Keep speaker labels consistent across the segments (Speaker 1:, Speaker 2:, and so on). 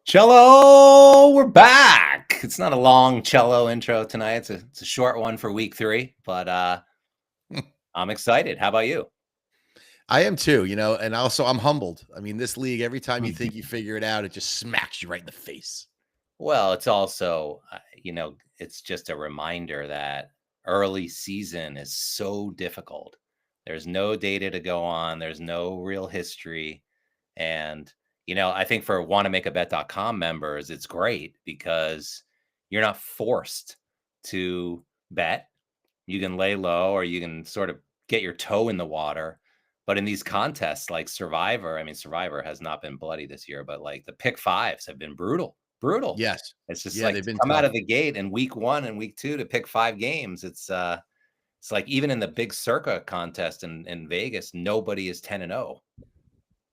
Speaker 1: Cello, we're back. It's not a long cello intro tonight. It's a short one for week 3, but I'm excited. How about you?
Speaker 2: I am too, and also I'm humbled. I mean, this league, every time you think you figure it out, it just smacks you right in the face.
Speaker 1: Well, it's also, it's just a reminder that early season is so difficult. There's no data to go on. There's no real history. And, I think for wantomakeabet.com members, it's great because you're not forced to bet. You can lay low or you can sort of get your toe in the water. But in these contests like Survivor, I mean, Survivor has not been bloody this year, but like the pick fives have been brutal. Brutal.
Speaker 2: Yes.
Speaker 1: It's just
Speaker 2: Yeah,
Speaker 1: like
Speaker 2: they've
Speaker 1: to
Speaker 2: been
Speaker 1: come out
Speaker 2: tough.
Speaker 1: of the gate in week 1 and week 2 to pick 5 games. It's like even in the big Circa contest in Vegas, nobody is 10-0.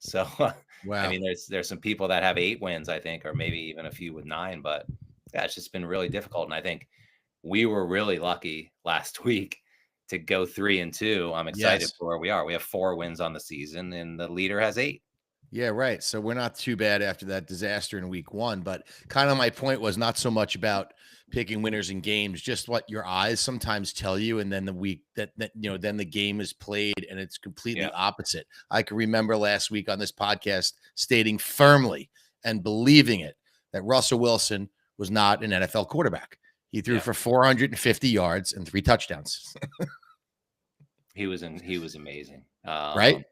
Speaker 1: So I
Speaker 2: Wow.
Speaker 1: mean, there's some people that have 8 wins, I think, or maybe even a few with 9, but yeah, it's just been really difficult. And I think we were really lucky last week to go 3-2. I'm excited
Speaker 2: Yes.
Speaker 1: for where we are. We have 4 wins on the season, and the leader has 8.
Speaker 2: Yeah, right. So we're not too bad after that disaster in week 1, but kind of my point was not so much about picking winners in games, just what your eyes sometimes tell you, and then the week then the game is played and it's completely
Speaker 1: Yeah.
Speaker 2: opposite. I can remember last week on this podcast stating firmly and believing it that Russell Wilson was not an NFL quarterback. He threw
Speaker 1: Yeah.
Speaker 2: for 450 yards and 3 touchdowns.
Speaker 1: He was amazing.
Speaker 2: Right?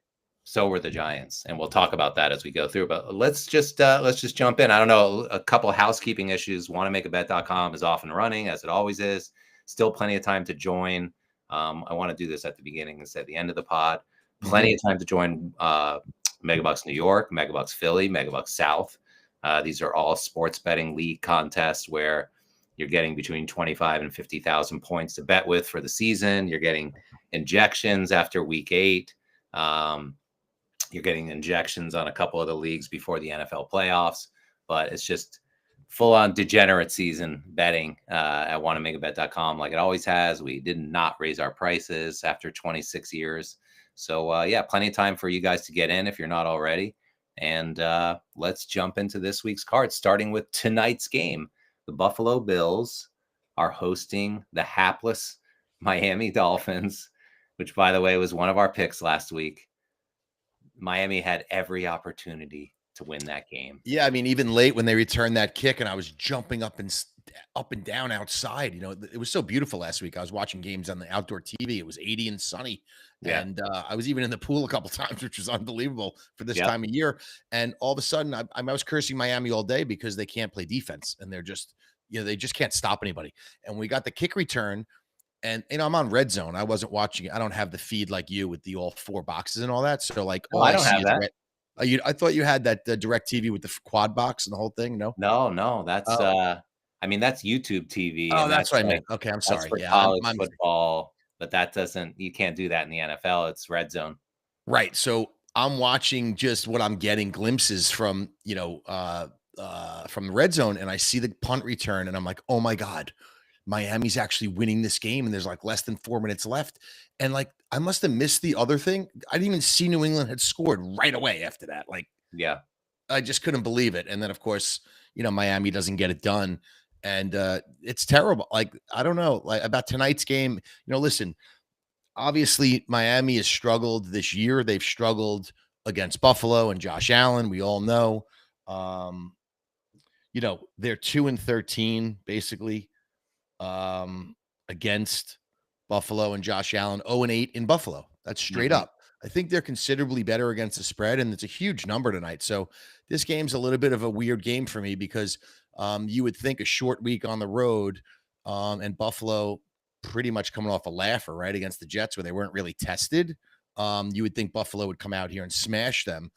Speaker 1: So were the Giants, and we'll talk about that as we go through. But let's just jump in. I don't know, a couple of housekeeping issues. Wantomakeabet.com is off and running as it always is. Still plenty of time to join. I want to do this at the beginning instead of the end of the pod. Plenty of time to join Megabucks New York, Megabucks Philly, Megabucks South. These are all sports betting league contests where you're getting between 25 and 50,000 points to bet with for the season. You're getting injections after week 8. You're getting injections on a couple of the leagues before the NFL playoffs, but it's just full on degenerate season betting at wantomakeabet.com like it always has. We did not raise our prices after 26 years. So yeah, plenty of time for you guys to get in if you're not already. And let's jump into this week's cards, starting with tonight's game. The Buffalo Bills are hosting the hapless Miami Dolphins, which, by the way, was one of our picks last week. Miami had every opportunity to win that game.
Speaker 2: Yeah, I mean, even late when they returned that kick, and I was jumping up and down outside. It was so beautiful last week. I was watching games on the outdoor TV. It was 80 and sunny,
Speaker 1: Yeah.
Speaker 2: and I was even in the pool a couple times, which was unbelievable for this
Speaker 1: Yep.
Speaker 2: time of year. And all of a sudden, I was cursing Miami all day because they can't play defense, and they're just, they just can't stop anybody. And we got the kick return. And I'm on Red Zone. I wasn't watching it. I don't have the feed like you with the all 4 boxes and all that. So like
Speaker 1: No,
Speaker 2: all
Speaker 1: I
Speaker 2: I
Speaker 1: don't
Speaker 2: see
Speaker 1: have
Speaker 2: is
Speaker 1: that.
Speaker 2: red. I thought you had that direct TV with the quad box and the whole thing. No.
Speaker 1: No, that's
Speaker 2: Oh,
Speaker 1: I mean, that's YouTube TV,
Speaker 2: oh,
Speaker 1: and
Speaker 2: that's
Speaker 1: that's
Speaker 2: what I
Speaker 1: like
Speaker 2: meant. Okay, I'm
Speaker 1: that's
Speaker 2: sorry.
Speaker 1: for
Speaker 2: Yeah,
Speaker 1: college
Speaker 2: I'm
Speaker 1: football, but that doesn't, you can't do that in the NFL. It's Red Zone.
Speaker 2: right. So I'm watching just what I'm getting glimpses from, from the Red Zone, and I see the punt return, and I'm like, oh my god, Miami's actually winning this game, and there's like less than 4 minutes left, and like I must have missed the other thing. I didn't even see New England had scored right away after that. Like
Speaker 1: Yeah.
Speaker 2: I just couldn't believe it. And then, of course, Miami doesn't get it done. And it's terrible. Like, I don't know, like about tonight's game. Listen, obviously, Miami has struggled this year. They've struggled against Buffalo and Josh Allen. We all know. Um, they're 2-13, basically, against Buffalo and Josh Allen, 0-8 in Buffalo. That's straight
Speaker 1: Mhm.
Speaker 2: up. I think they're considerably better against the spread, and it's a huge number tonight. So this game's a little bit of a weird game for me because you would think a short week on the road, and Buffalo pretty much coming off a laugher, right, against the Jets where they weren't really tested. You would think Buffalo would come out here and smash them.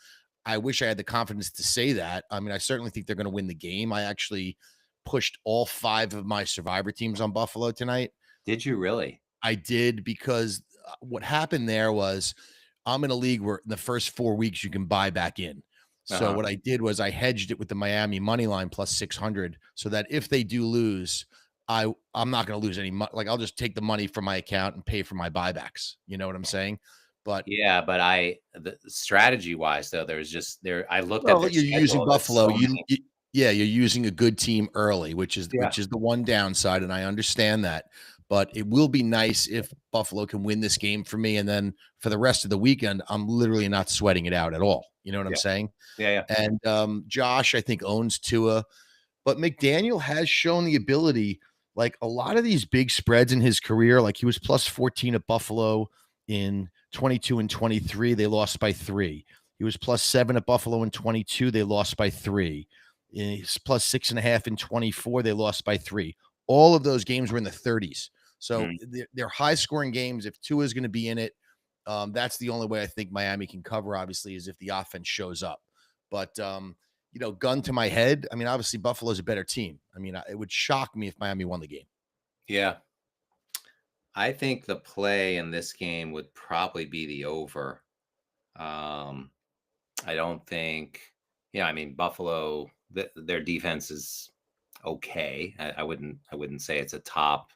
Speaker 2: I wish I had the confidence to say that. I mean, I certainly think they're going to win the game. I actually pushed all 5 of my Survivor teams on Buffalo tonight.
Speaker 1: Did you really?
Speaker 2: I did because what happened there was I'm in a league where in the first 4 weeks you can buy back in. So
Speaker 1: Uh-huh.
Speaker 2: what I did was I hedged it with the Miami money line plus 600 so that if they do lose, I'm not going to lose any money. Like I'll just take the money from my account and pay for my buybacks. You know what I'm saying? But
Speaker 1: Yeah, but the strategy wise though, there's just there I looked at
Speaker 2: well,
Speaker 1: their
Speaker 2: you're using
Speaker 1: schedule. There's
Speaker 2: Buffalo.
Speaker 1: so many.
Speaker 2: Yeah, you're using a good team early,
Speaker 1: Yeah.
Speaker 2: which is the one downside, and I understand that. But it will be nice if Buffalo can win this game for me, and then for the rest of the weekend, I'm literally not sweating it out at all. You know what I'm
Speaker 1: Yeah.
Speaker 2: saying?
Speaker 1: Yeah. Yeah.
Speaker 2: And Josh, I think, owns Tua, but McDaniel has shown the ability. Like a lot of these big spreads in his career, like he was plus 14 at Buffalo in 22 and 23. They lost by 3. He was plus 7 at Buffalo in 22. They lost by 3. He's plus 6.5 in 24. They lost by 3. All of those games were in the 30s. So
Speaker 1: Mm.
Speaker 2: they're high scoring games. If Tua is going to be in it, that's the only way I think Miami can cover, obviously, is if the offense shows up. But gun to my head, I mean, obviously Buffalo's a better team. I mean, it would shock me if Miami won the game.
Speaker 1: Yeah. I think the play in this game would probably be the over. Um, I don't think, yeah, I mean, Buffalo, their defense is okay. I wouldn't say it's a top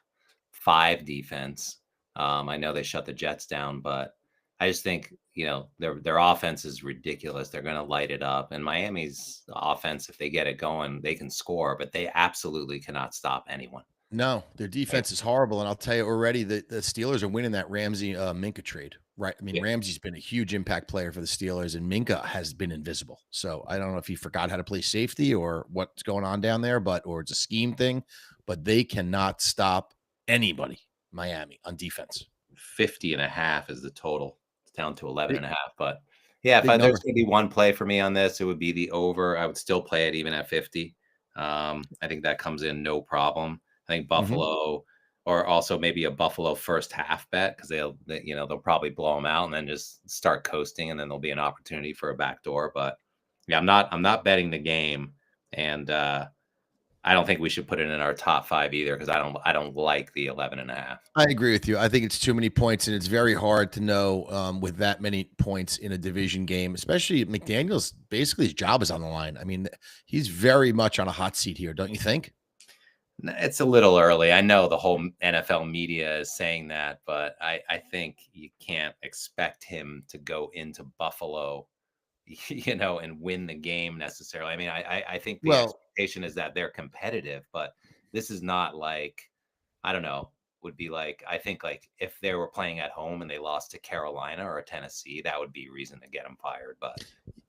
Speaker 1: 5 defense. I know they shut the Jets down, but I just think, their offense is ridiculous. They're going to light it up. And Miami's offense, if they get it going, they can score, but they absolutely cannot stop anyone.
Speaker 2: No, their
Speaker 1: Right?
Speaker 2: defense is horrible, and I'll tell you already that the Steelers are winning that Ramsey Minka trade. Right? I mean,
Speaker 1: Yeah.
Speaker 2: Ramsey's been a huge impact player for the Steelers, and Minka has been invisible. So I don't know if he forgot how to play safety or what's going on down there, or it's a scheme thing. But they cannot stop anybody, Miami, on defense.
Speaker 1: 50.5 is the total. It's down to 11
Speaker 2: Big,
Speaker 1: and a half. But yeah,
Speaker 2: big
Speaker 1: there's
Speaker 2: number.
Speaker 1: going to be one play for me on this, it would be the over. I would still play it even at 50. I think that comes in no problem. I think
Speaker 2: Mhm.
Speaker 1: Buffalo, or also maybe a Buffalo first half bet, because they'll probably blow them out and then just start coasting, and then there'll be an opportunity for a backdoor. But yeah, I'm not betting the game, and I don't think we should put it in our top 5 either, because I don't like the 11.5.
Speaker 2: I agree with you. I think it's too many points, and it's very hard to know with that many points in a division game, especially McDaniel's. Basically, his job is on the line. I mean, he's very much on a hot seat here, don't you think?
Speaker 1: It's a little early. I know the whole NFL media is saying that, but I think you can't expect him to go into Buffalo, and win the game necessarily. I mean, I think the
Speaker 2: Well,
Speaker 1: expectation is that they're competitive, but this is not like, I don't know, would be like, I think like if they were playing at home and they lost to Carolina or Tennessee, that would be reason to get them fired. But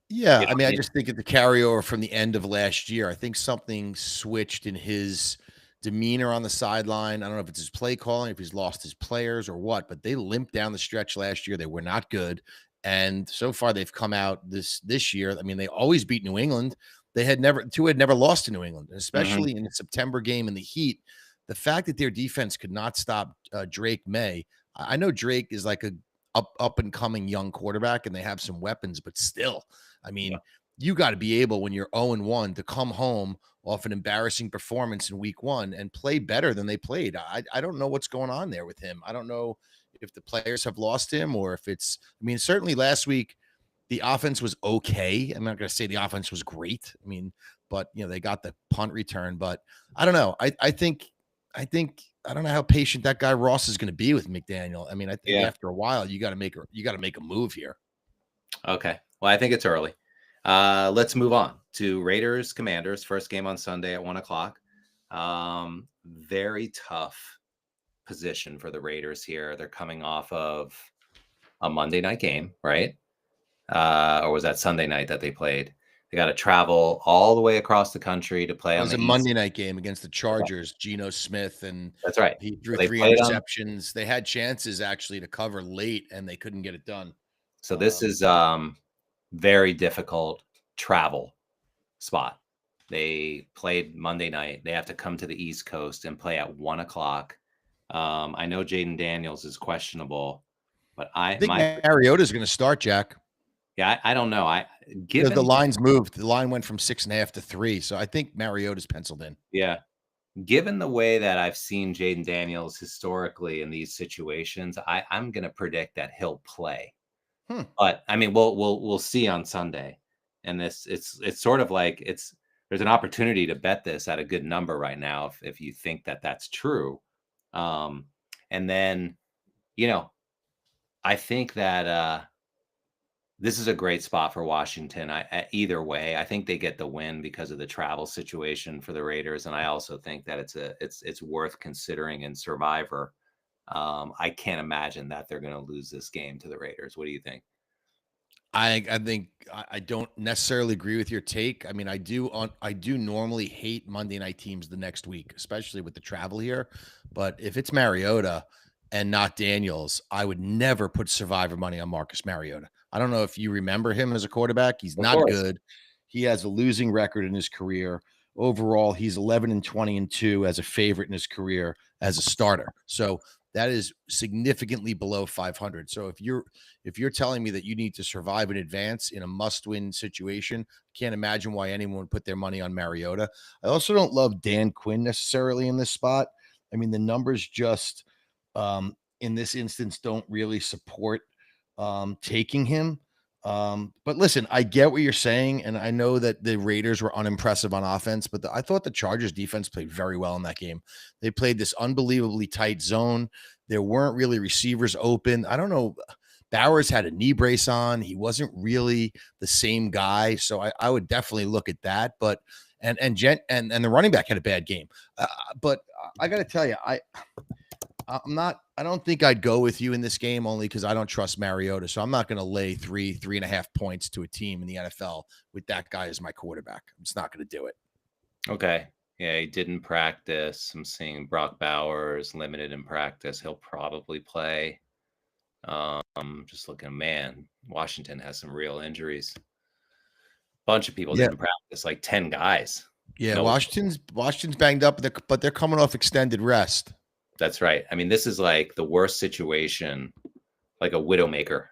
Speaker 2: yeah.
Speaker 1: you
Speaker 2: I mean, I
Speaker 1: know,
Speaker 2: just think of the carryover from the end of last year. I think something switched in his demeanor on the sideline. I don't know if it's his play calling, if he's lost his players or what, but they limped down the stretch last year. They were not good. And so far they've come out this year. I mean, they always beat New England. Two had never lost to New England,
Speaker 1: mhm,
Speaker 2: especially in the September game in the heat. The fact that their defense could not stop Drake May. I know Drake is like a up and coming young quarterback, and they have some weapons, but still, I
Speaker 1: yeah,
Speaker 2: mean, you got to be able when you're 0-1 to come home off an embarrassing performance in week 1 and play better than they played. I don't know what's going on there with him. I don't know if the players have lost him or if it's, I mean, certainly last week the offense was okay. I'm not going to say the offense was great. I mean, but they got the punt return, but I don't know. I think I don't know how patient that guy Ross is going to be with McDaniel. I mean, I think
Speaker 1: yeah.
Speaker 2: after a while you got to make a move here.
Speaker 1: Okay. Well, I think it's early. Let's move on to Raiders Commanders. First game on Sunday at 1 o'clock. Very tough position for the Raiders here. They're coming off of a Monday night game, right? Or was that Sunday night that they played? They got to travel all the way across the country to play
Speaker 2: It
Speaker 1: on
Speaker 2: was
Speaker 1: the
Speaker 2: a
Speaker 1: East.
Speaker 2: Monday night game against the Chargers, Geno Smith, and
Speaker 1: That's right.
Speaker 2: he
Speaker 1: So
Speaker 2: threw
Speaker 1: they
Speaker 2: 3
Speaker 1: played on.
Speaker 2: interceptions. They had chances actually to cover late, and they couldn't get it done.
Speaker 1: So this
Speaker 2: Um,
Speaker 1: is very difficult travel spot. They played Monday night. They have to come to the East Coast and play at 1 o'clock. I know Jaden Daniels is questionable, but
Speaker 2: I think Mariota's gonna start, Jack.
Speaker 1: yeah, I don't know.
Speaker 2: The
Speaker 1: Given
Speaker 2: lines moved. The line went from 6.5 to 3, so I think Mariota's penciled in.
Speaker 1: yeah, given the way that I've seen Jaden Daniels historically in these situations, I'm gonna predict that he'll play.
Speaker 2: Hmm.
Speaker 1: But I mean, we'll see on Sunday. And it's sort of like there's an opportunity to bet this at a good number right now if you think that that's true. Um, and then, you know, I think that This is a great spot for Washington. Either way, I think they get the win because of the travel situation for the Raiders, and I also think that it's worth considering in Survivor. I can't imagine that they're going to lose this game to the Raiders. What do you think?
Speaker 2: I think I don't necessarily agree with your take. I mean, I do normally hate Monday night teams the next week, especially with the travel here. But if it's Mariota and not Daniels, I would never put Survivor money on Marcus Mariota. I don't know if you remember him as a quarterback. He's
Speaker 1: Of
Speaker 2: not
Speaker 1: course.
Speaker 2: good. He has a losing record in his career. Overall, he's 11-20-2 as a favorite in his career as a starter. So that is significantly below 500. So if you're telling me that you need to survive in advance in a must-win situation, I can't imagine why anyone would put their money on Mariota. I also don't love Dan Quinn necessarily in this spot. I mean, the numbers just in this instance don't really support taking him. But listen, I get what you're saying, and I know that the Raiders were unimpressive on offense, but I thought the Chargers defense played very well in that game. They played this unbelievably tight zone. There weren't really receivers open. I don't know. Bowers had a knee brace on. He wasn't really the same guy, so I would definitely look at that. But and the running back had a bad game. But I got to tell you, I don't think I'd go with you in this game only because I don't trust Mariota. So I'm not going to lay 3.5 points to a team in the NFL with that guy as my quarterback. I'm just not going to do it.
Speaker 1: Okay. Yeah, he didn't practice. I'm seeing Brock Bowers limited in practice. He'll probably play. Just looking, man, Washington has some real injuries. Bunch of people didn't practice, like 10 guys.
Speaker 2: Yeah, no. Washington's banged up, but they're coming off extended rest.
Speaker 1: That's right. I mean, this is like the worst situation, like a widowmaker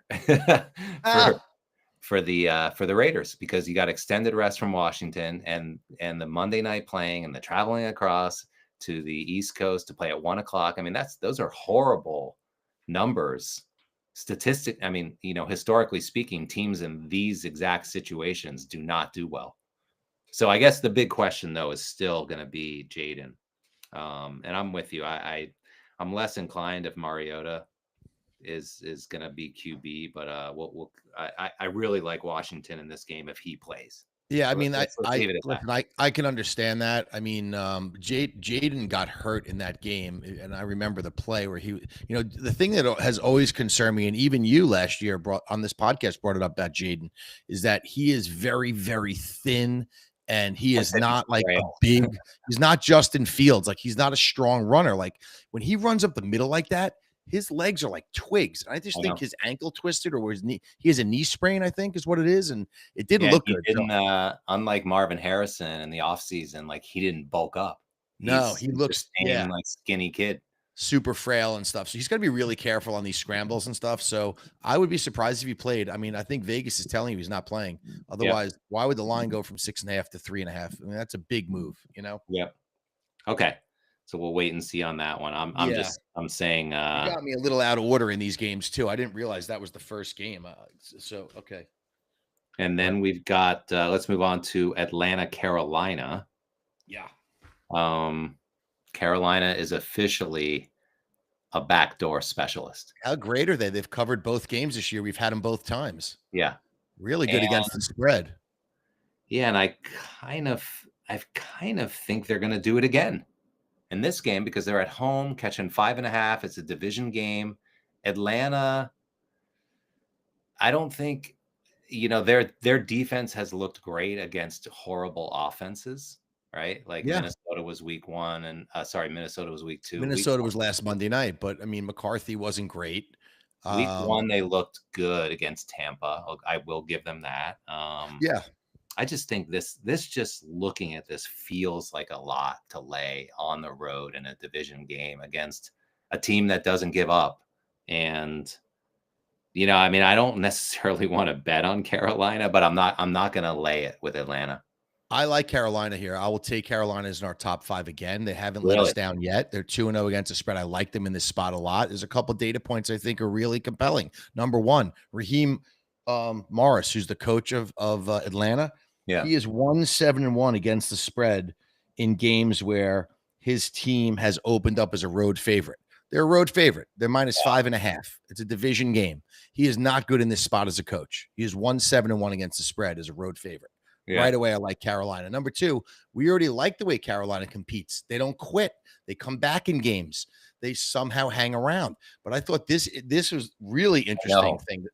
Speaker 1: for the Raiders, because you got extended rest from Washington and the Monday night playing and the traveling across to the East Coast to play at 1 o'clock. I mean, those are horrible numbers. I mean, historically speaking, teams in these exact situations do not do well. So I guess the big question though is still going to be Jayden. And I'm with you. I'm less inclined if Mariota is going to be QB, but I really like Washington in this game if he plays.
Speaker 2: Yeah, I mean, I can understand that. I mean, Jayden got hurt in that game, and I remember the play where he, the thing that has always concerned me, and even you last year brought it up about Jayden, is that he is very, very thin. And he is not like he's not Justin Fields. Like, he's not a strong runner. Like, when he runs up the middle like that, his legs are like twigs. And I just think his ankle twisted, or his knee, he has a knee sprain, I think is what it is. And it didn't look good.
Speaker 1: Unlike Marvin Harrison in the offseason, like, he didn't bulk up.
Speaker 2: He looks
Speaker 1: like skinny kid.
Speaker 2: Super frail and stuff. So he's got to be really careful on these scrambles and stuff. So I would be surprised if he played. I mean, I think Vegas is telling you he's not playing. Otherwise, why would the line go from 6.5 to 3.5? I mean, that's a big move,
Speaker 1: Yep. Okay. So we'll wait and see on that one. I'm saying,
Speaker 2: you got me a little out of order in these games too. I didn't realize that was the first game. So, okay.
Speaker 1: And then we've got, let's move on to Atlanta, Carolina.
Speaker 2: Yeah.
Speaker 1: Carolina is officially a backdoor specialist.
Speaker 2: How great are they? They've covered both games this year. We've had them both times.
Speaker 1: Yeah.
Speaker 2: Really good against the spread.
Speaker 1: Yeah. And I kind of think they're going to do it again in this game because they're at home catching 5.5. It's a division game. Atlanta, I don't think, their defense has looked great against horrible offenses. Right? Like, Minnesota was week 1 and Minnesota was week 2.
Speaker 2: Minnesota was last Monday night, but I mean, McCarthy wasn't great.
Speaker 1: Week 1, they looked good against Tampa. I will give them that. I just think this just looking at this feels like a lot to lay on the road in a division game against a team that doesn't give up. And, I mean, I don't necessarily want to bet on Carolina, but I'm not going to lay it with Atlanta.
Speaker 2: I like Carolina here. I will take Carolina as in our top 5 again. They haven't let us down yet. They're 2-0 against the spread. I like them in this spot a lot. There's a couple of data points I think are really compelling. Number 1, Raheem Morris, who's the coach of Atlanta.
Speaker 1: Yeah.
Speaker 2: He is 1-7-1 against the spread in games where his team has opened up as a road favorite. They're a road favorite. They're minus 5.5. It's a division game. He is not good in this spot as a coach. He is 1-7-1 against the spread as a road favorite.
Speaker 1: Yeah.
Speaker 2: Right away, I like Carolina. Number two, we already like the way Carolina competes. They don't quit. They come back in games. They somehow hang around. But I thought this was really interesting thing.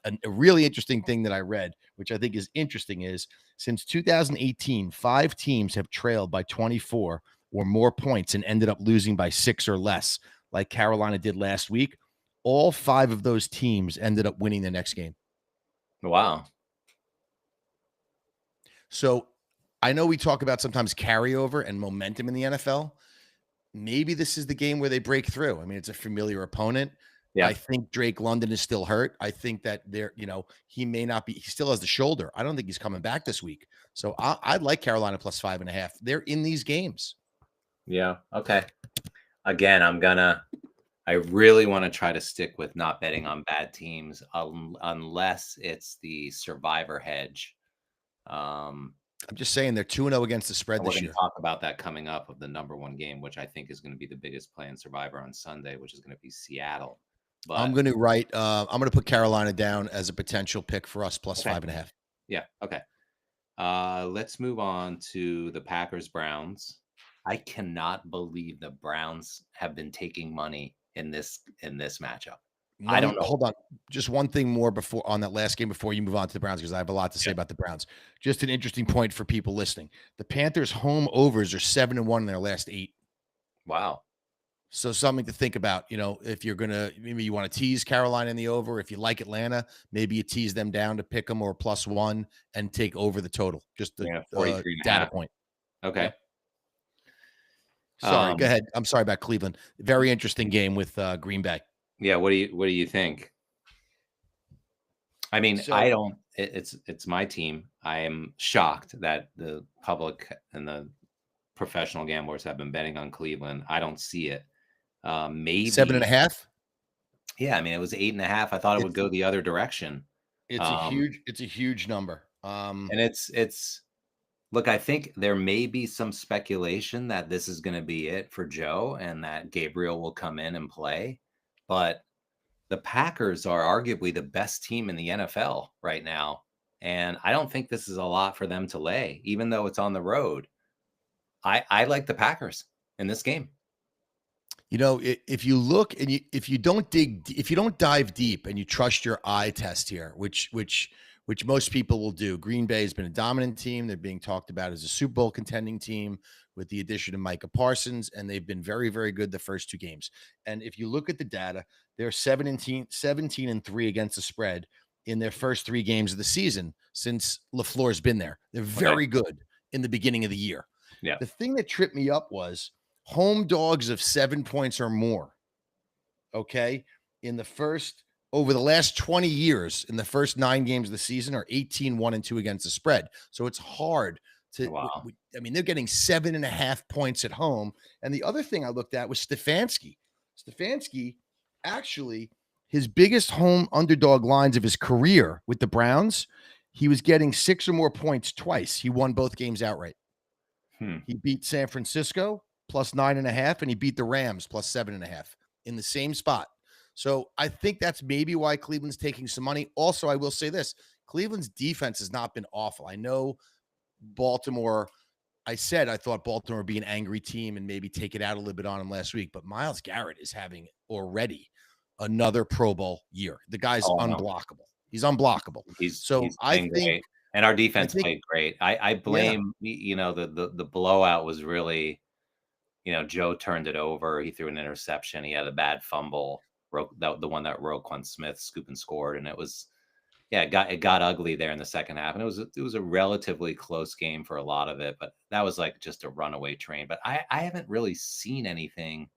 Speaker 2: A really interesting thing that I read, which I think is interesting, is since 2018, 5 teams have trailed by 24 or more points and ended up losing by 6 or less, like Carolina did last week. All 5 of those teams ended up winning the next game.
Speaker 1: Wow.
Speaker 2: So I know we talk about sometimes carryover and momentum in the NFL. Maybe this is the game where they break through. I mean, it's a familiar opponent.
Speaker 1: Yeah.
Speaker 2: I think Drake London is still hurt. I think that he may not be, he still has the shoulder. I don't think he's coming back this week. So I'd like Carolina plus 5.5. They're in these games.
Speaker 1: Yeah. Okay. Again, I really want to try to stick with not betting on bad teams unless it's the survivor hedge.
Speaker 2: I'm just saying they're 2-0 against the spread this year.
Speaker 1: Talk about that coming up of the number 1 game, which I think is going to be the biggest play in Survivor on Sunday, which is going to be Seattle. But
Speaker 2: I'm going to put Carolina down as a potential pick for us plus 5.5.
Speaker 1: Yeah. Okay. Let's move on to the Packers Browns. I cannot believe the Browns have been taking money in this matchup. I don't know.
Speaker 2: Hold on. Just one thing more before on that last game before you move on to the Browns, because I have a lot to say about the Browns. Just an interesting point for people listening. The Panthers home overs are 7-1 in their last 8.
Speaker 1: Wow.
Speaker 2: So something to think about, if you're going to, maybe you want to tease Carolina in the over. If you like Atlanta, maybe you tease them down to pick them or +1 and take over the total. Just the data point.
Speaker 1: Okay.
Speaker 2: Sorry, go ahead. I'm sorry about Cleveland. Very interesting game with Green Bay.
Speaker 1: Yeah. What do you think? I mean, it's my team. I am shocked that the public and the professional gamblers have been betting on Cleveland. I don't see it. Maybe
Speaker 2: 7.5.
Speaker 1: Yeah. I mean, it was 8.5. I thought it would go the other direction.
Speaker 2: It's a huge number.
Speaker 1: And it's look, I think there may be some speculation that this is going to be it for Joe and that Gabriel will come in and play. But the Packers are arguably the best team in the NFL right now. And I don't think this is a lot for them to lay, even though it's on the road. I like the Packers in this game.
Speaker 2: If you look and if you don't dive deep and you trust your eye test here, which most people will do. Green Bay has been a dominant team. They're being talked about as a Super Bowl contending team with the addition of Micah Parsons, and they've been very, very good the first 2 games. And if you look at the data, they're 17-3 against the spread in their first 3 games of the season since LaFleur's been there. They're very good in the beginning of the year.
Speaker 1: Yeah.
Speaker 2: The thing that tripped me up was home dogs of 7 points or more. Okay. Over the last 20 years, in the first 9 games of the season, are 18-1-2 against the spread. So it's hard to.
Speaker 1: Wow.
Speaker 2: I mean, they're getting 7.5 points at home. And the other thing I looked at was Stefanski. Stefanski, actually, his biggest home underdog lines of his career with the Browns, he was getting 6 or more points twice. He won both games outright. He beat San Francisco plus 9.5, and he beat the Rams plus 7.5 in the same spot. So I think that's maybe why Cleveland's taking some money. Also, I will say this. Cleveland's defense has not been awful. I know Baltimore, I thought Baltimore would be an angry team and maybe take it out a little bit on him last week, but Myles Garrett is having already another Pro Bowl year. The guy's unblockable. He's unblockable.
Speaker 1: He's
Speaker 2: think
Speaker 1: great. And our defense played great. I blame, the blowout was really, Joe turned it over. He threw an interception. He had a bad fumble. The one that Roquan Smith scooped and scored, and it got ugly there in the second half, and it was a relatively close game for a lot of it, but that was like just a runaway train. But I haven't really seen anything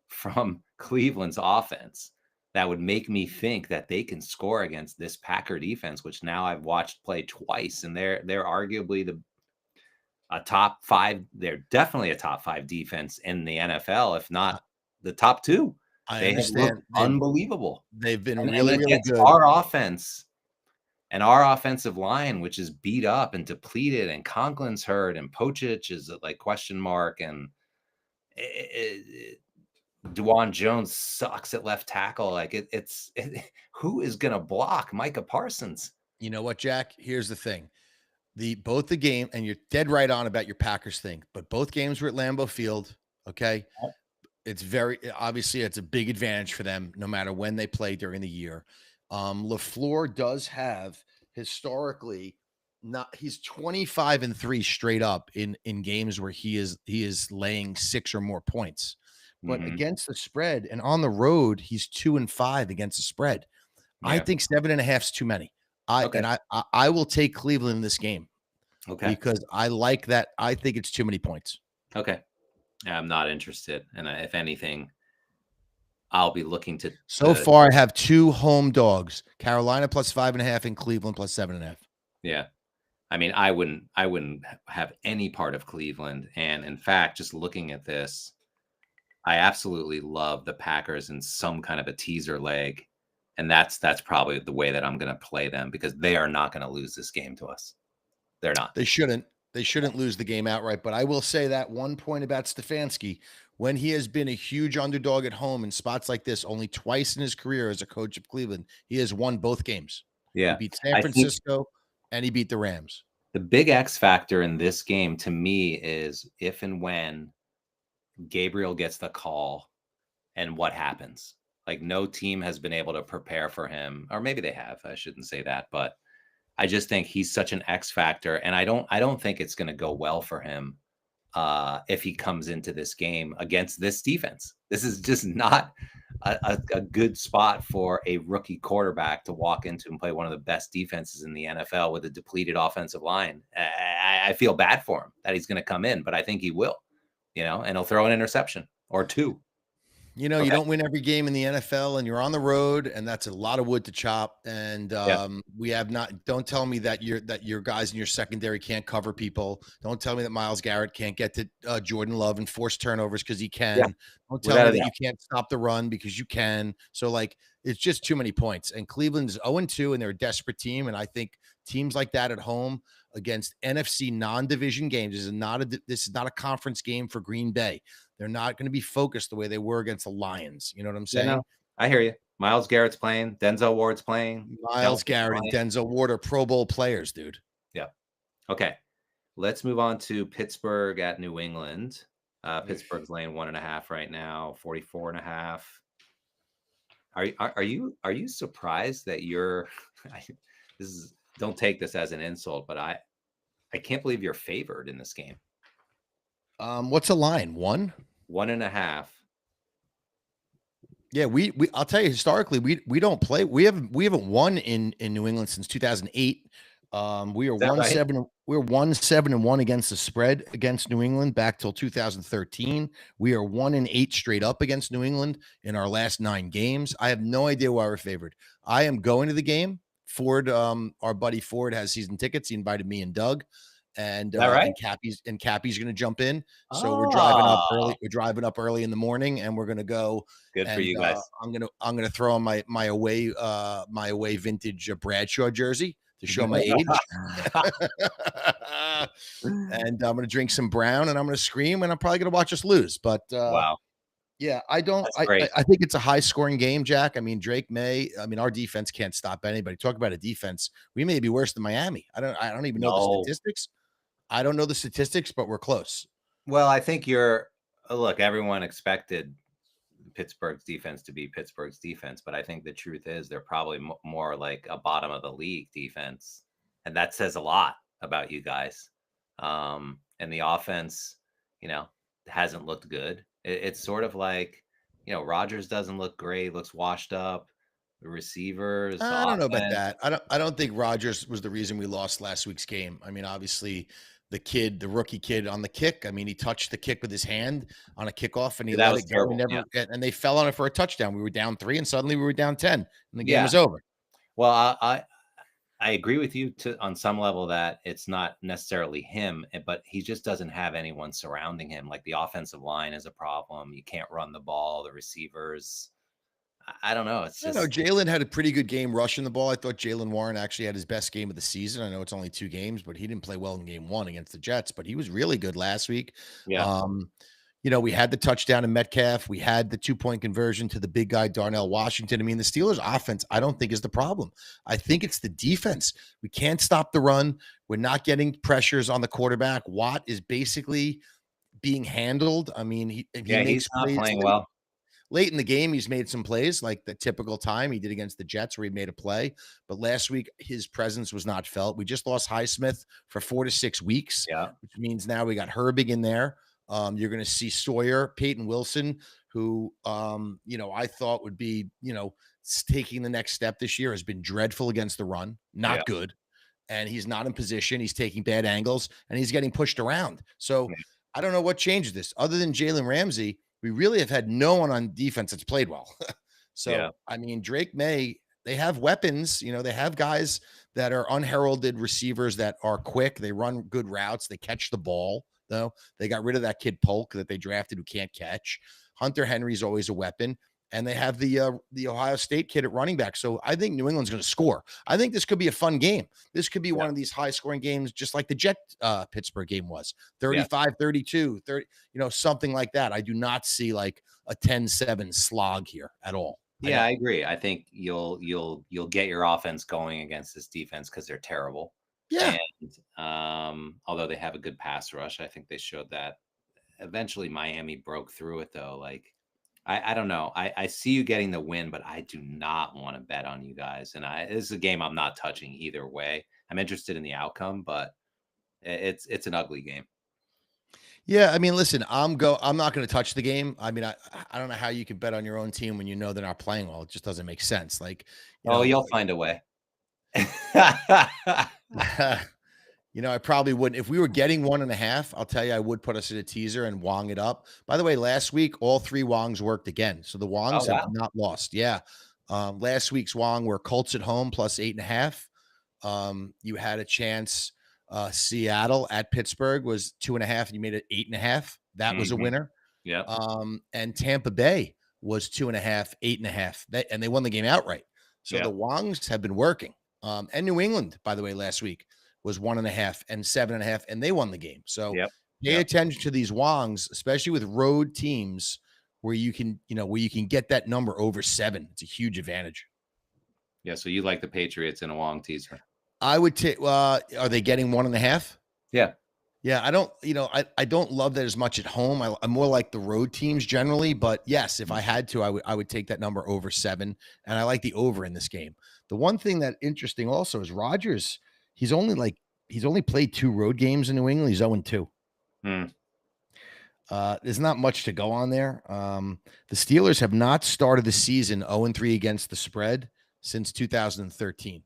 Speaker 1: from Cleveland's offense that would make me think that they can score against this Packer defense, which now I've watched play twice, and they're arguably a top 5. They're definitely a top 5 defense in the NFL, if not the top 2.
Speaker 2: I understand.
Speaker 1: Unbelievable.
Speaker 2: They've been really good.
Speaker 1: Our offense and our offensive line, which is beat up and depleted, and Conklin's hurt, and Pochich is like question mark, and Dewan Jones sucks at left tackle. Like who is going to block Micah Parsons?
Speaker 2: You know what, Jack? Here's the thing. Both the game, and you're dead right on about your Packers thing, but both games were at Lambeau Field. Okay. It's very obviously it's a big advantage for them no matter when they play during the year. LaFleur does have historically not he's 25-3 straight up in games where he is laying 6 or more points. But
Speaker 1: Mhm.
Speaker 2: against the spread and on the road, he's 2-5 against the spread. I
Speaker 1: Yeah.
Speaker 2: think 7.5 is too many. I
Speaker 1: Okay.
Speaker 2: and I will take Cleveland in this game
Speaker 1: Okay.
Speaker 2: because I like that. I think it's too many points.
Speaker 1: Okay. I'm not interested, and if anything, I'll be looking to
Speaker 2: So far, I have 2 home dogs: Carolina plus 5.5 and Cleveland plus 7.5.
Speaker 1: yeah. I mean, I wouldn't have any part of Cleveland, and in fact, just looking at this, I absolutely love the Packers in some kind of a teaser leg, and that's probably the way that I'm going to play them because they are not going to lose this game to us. They're not.
Speaker 2: They shouldn't. They shouldn't lose the game outright. But I will say that one point about Stefanski, when he has been a huge underdog at home in spots like this, only twice in his career as a coach of Cleveland, he has won both games. He
Speaker 1: Yeah.
Speaker 2: beat San
Speaker 1: I think
Speaker 2: Francisco and he beat the Rams.
Speaker 1: the big X factor in this game to me is if and when Gabriel gets the call and what happens. Like no team has been able to prepare for him, or maybe they have. I shouldn't say that, but I just think he's such an X factor, and I don't think it's going to go well for him if he comes into this game against this defense. This is just not a good spot for a rookie quarterback to walk into and play one of the best defenses in the NFL with a depleted offensive line. I feel bad for him that he's going to come in, but I think he will, and he'll throw an interception or two.
Speaker 2: You know, you
Speaker 1: Okay.
Speaker 2: don't win every game in the NFL and you're on the road and that's a lot of wood to chop. And
Speaker 1: Yeah.
Speaker 2: we have not, don't tell me that your guys in your secondary can't cover people. Don't tell me that Myles Garrett can't get to Jordan Love and force turnovers because he
Speaker 1: Yeah.
Speaker 2: can. Don't tell
Speaker 1: Without
Speaker 2: me
Speaker 1: a
Speaker 2: that
Speaker 1: doubt.
Speaker 2: you can't stop the run because you can. So like it's just too many points. And Cleveland's 0-2 and they're a desperate team. And I think teams like that at home against NFC non-division games this is not a conference game for Green Bay. They're not going to be focused the way they were against the Lions. You know what I'm
Speaker 1: Yeah, no,
Speaker 2: saying?
Speaker 1: I hear you. Myles Garrett's playing. Denzel Ward's playing.
Speaker 2: Myles
Speaker 1: Kelce's
Speaker 2: Garrett and
Speaker 1: playing.
Speaker 2: Denzel Ward are Pro Bowl players, dude.
Speaker 1: Yeah. Okay. Let's move on to Pittsburgh at New England.
Speaker 2: Oof.
Speaker 1: Pittsburgh's laying 1.5 right now, 44.5. Are you surprised that you're this is don't take this as an insult, but I can't believe you're favored in this game.
Speaker 2: What's a line? 1?
Speaker 1: 1.5.
Speaker 2: Yeah, we I'll tell you historically, we don't play. We haven't won in New England since 2008. We are
Speaker 1: Is that right?
Speaker 2: 1-7. We're 1-7-1 against the spread against New England back till 2013. We are 1-8 straight up against New England in our last 9 games. I have no idea why we're favored. I am going to the game. Ford, our buddy Ford has season tickets. He invited me and Doug, and
Speaker 1: Is that right?
Speaker 2: Cappy's going to jump in. So we're driving up
Speaker 1: Oh,
Speaker 2: early. We're driving up early in the morning, and we're going to go
Speaker 1: good for
Speaker 2: and
Speaker 1: you guys.
Speaker 2: I'm gonna throw on my away vintage Bradshaw jersey to show my age. And I'm gonna drink some brown and I'm gonna scream and I'm probably gonna watch us lose. But
Speaker 1: Wow,
Speaker 2: yeah, I don't.
Speaker 1: that's great.
Speaker 2: I think it's a high scoring game, Jack. I mean, Drake May. I mean, our defense can't stop anybody. Talk about a defense. We may be worse than Miami. I don't even know the
Speaker 1: No.
Speaker 2: statistics. I don't know the statistics, but we're close.
Speaker 1: Well, I think look, everyone expected Pittsburgh's defense to be Pittsburgh's defense, but I think the truth is they're probably more like a bottom of the league defense, and that says a lot about you guys. And the offense, you know, hasn't looked good. It's sort of like, Rodgers doesn't look great, looks washed up. The receivers,
Speaker 2: I
Speaker 1: the
Speaker 2: don't know about
Speaker 1: offense,
Speaker 2: that. I don't think Rodgers was the reason we lost last week's game. I mean, obviously, the rookie kid on the kick. I mean, he touched the kick with his hand on a kickoff and he
Speaker 1: that
Speaker 2: let
Speaker 1: was
Speaker 2: it go.
Speaker 1: terrible. Yeah,
Speaker 2: And they fell on it for a touchdown. We were down 3 and suddenly we were down 10 and the game
Speaker 1: yeah.
Speaker 2: was over.
Speaker 1: Well, I agree with you on some level that it's not necessarily him, but he just doesn't have anyone surrounding him. Like the offensive line is a problem. You can't run the ball. The receivers, I don't know. It's
Speaker 2: I don't know.
Speaker 1: just
Speaker 2: Jalen had a pretty good game rushing the ball. I thought Jalen Warren actually had his best game of the season. I know it's only 2 games, but he didn't play well in game 1 against the Jets, but he was really good last week.
Speaker 1: yeah,
Speaker 2: Um, we had the touchdown in Metcalf. We had the 2-point conversion to the big guy, Darnell Washington. I mean, the Steelers offense, I don't think is the problem. I think it's the defense. We can't stop the run. We're not getting pressures on the quarterback. Watt is basically being handled. I mean, he
Speaker 1: Yeah,
Speaker 2: makes
Speaker 1: he's not
Speaker 2: plays
Speaker 1: playing well.
Speaker 2: late in the game. He's made some plays like the typical time he did against the Jets where he made a play. But last week, his presence was not felt. We just lost Highsmith for 4 to 6 weeks,
Speaker 1: Yeah.
Speaker 2: which means now we got Herbig in there. You're going to see Sawyer, Peyton Wilson, who, I thought would be, taking the next step this year, has been dreadful against the run, not good. And he's not in position. He's taking bad angles and he's getting pushed around. So I don't know what changes this other than Jalen Ramsey. We really have had no one on defense that's played well. I mean, Drake May, they have weapons, they have guys that are unheralded receivers that are quick. They run good routes. They catch the ball, though. They got rid of that kid Polk that they drafted who can't catch. Hunter Henry's always a weapon. And they have the Ohio State kid at running back. So I think New England's going to score. I think this could be a fun game. This could be one of these high-scoring games, just like the Jet Pittsburgh game was. 35, 32, 30, something like that. I do not see like a 10-7 slog here at all.
Speaker 1: Yeah, I agree. I think you'll get your offense going against this defense because they're terrible.
Speaker 2: Yeah.
Speaker 1: And although they have a good pass rush, I think they showed that. Eventually Miami broke through it, though. Like, I don't know. I see you getting the win, but I do not want to bet on you guys. And this is a game I'm not touching either way. I'm interested in the outcome, but it's an ugly game.
Speaker 2: Yeah, I mean, listen, I'm not going to touch the game. I mean, I don't know how you can bet on your own team when you know they're not playing well. It just doesn't make sense. Like,
Speaker 1: you'll find a way.
Speaker 2: I probably wouldn't. If we were getting 1.5, I'll tell you, I would put us in a teaser and Wong it up. By the way, last week, all 3 Wongs worked again. So the Wongs have not lost. Yeah. Last week's Wong were Colts at home plus 8.5. You had a chance. Seattle at Pittsburgh was 2.5. And you made it 8.5. That was a winner.
Speaker 1: Yeah.
Speaker 2: And Tampa Bay was 2.5, 8.5. And they won the game outright. So the Wongs have been working. And New England, by the way, last week was 1.5 and 7.5, and they won the game. So pay attention to these Wongs, especially with road teams where you can get that number over 7. It's a huge advantage.
Speaker 1: Yeah. So you like the Patriots in a Wong teaser?
Speaker 2: I would take. Are they getting 1.5?
Speaker 1: Yeah.
Speaker 2: Yeah. I don't. I don't love that as much at home. I'm more like the road teams generally. But yes, if I had to, I would take that number over 7, and I like the over in this game. The one thing that interesting also is Rodgers. He's only played 2 road games in New England. He's 0-2. There's not much to go on there. The Steelers have not started the season 0-3 against the spread since 2013.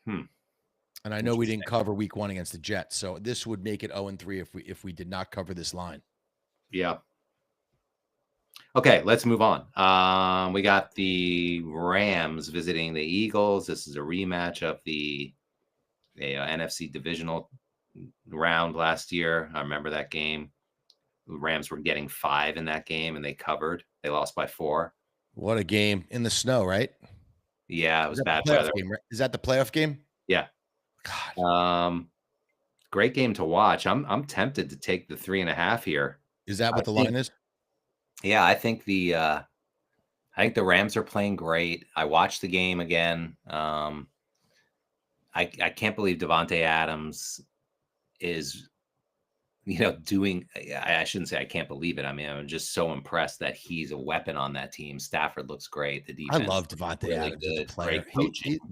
Speaker 2: And I know we didn't cover week 1 against the Jets, so this would make it 0-3 if we did not cover this line.
Speaker 1: Yeah. Okay, let's move on. We got the Rams visiting the Eagles. This is a rematch of the NFC divisional round last year. I remember that game. The Rams were getting 5 in that game, and they covered. They lost by 4.
Speaker 2: What a game in the snow, right?
Speaker 1: Yeah, it was bad weather.
Speaker 2: Game, right? Is that the playoff game?
Speaker 1: Yeah. God. Great game to watch. I'm tempted to take the 3.5 here.
Speaker 2: Is that what the line is?
Speaker 1: Yeah, I think the Rams are playing great. I watched the game again. I can't believe Davante Adams is, doing. I shouldn't say I can't believe it. I mean, I'm just so impressed that he's a weapon on that team. Stafford looks great. The defense.
Speaker 2: I love Davante Adams as a player.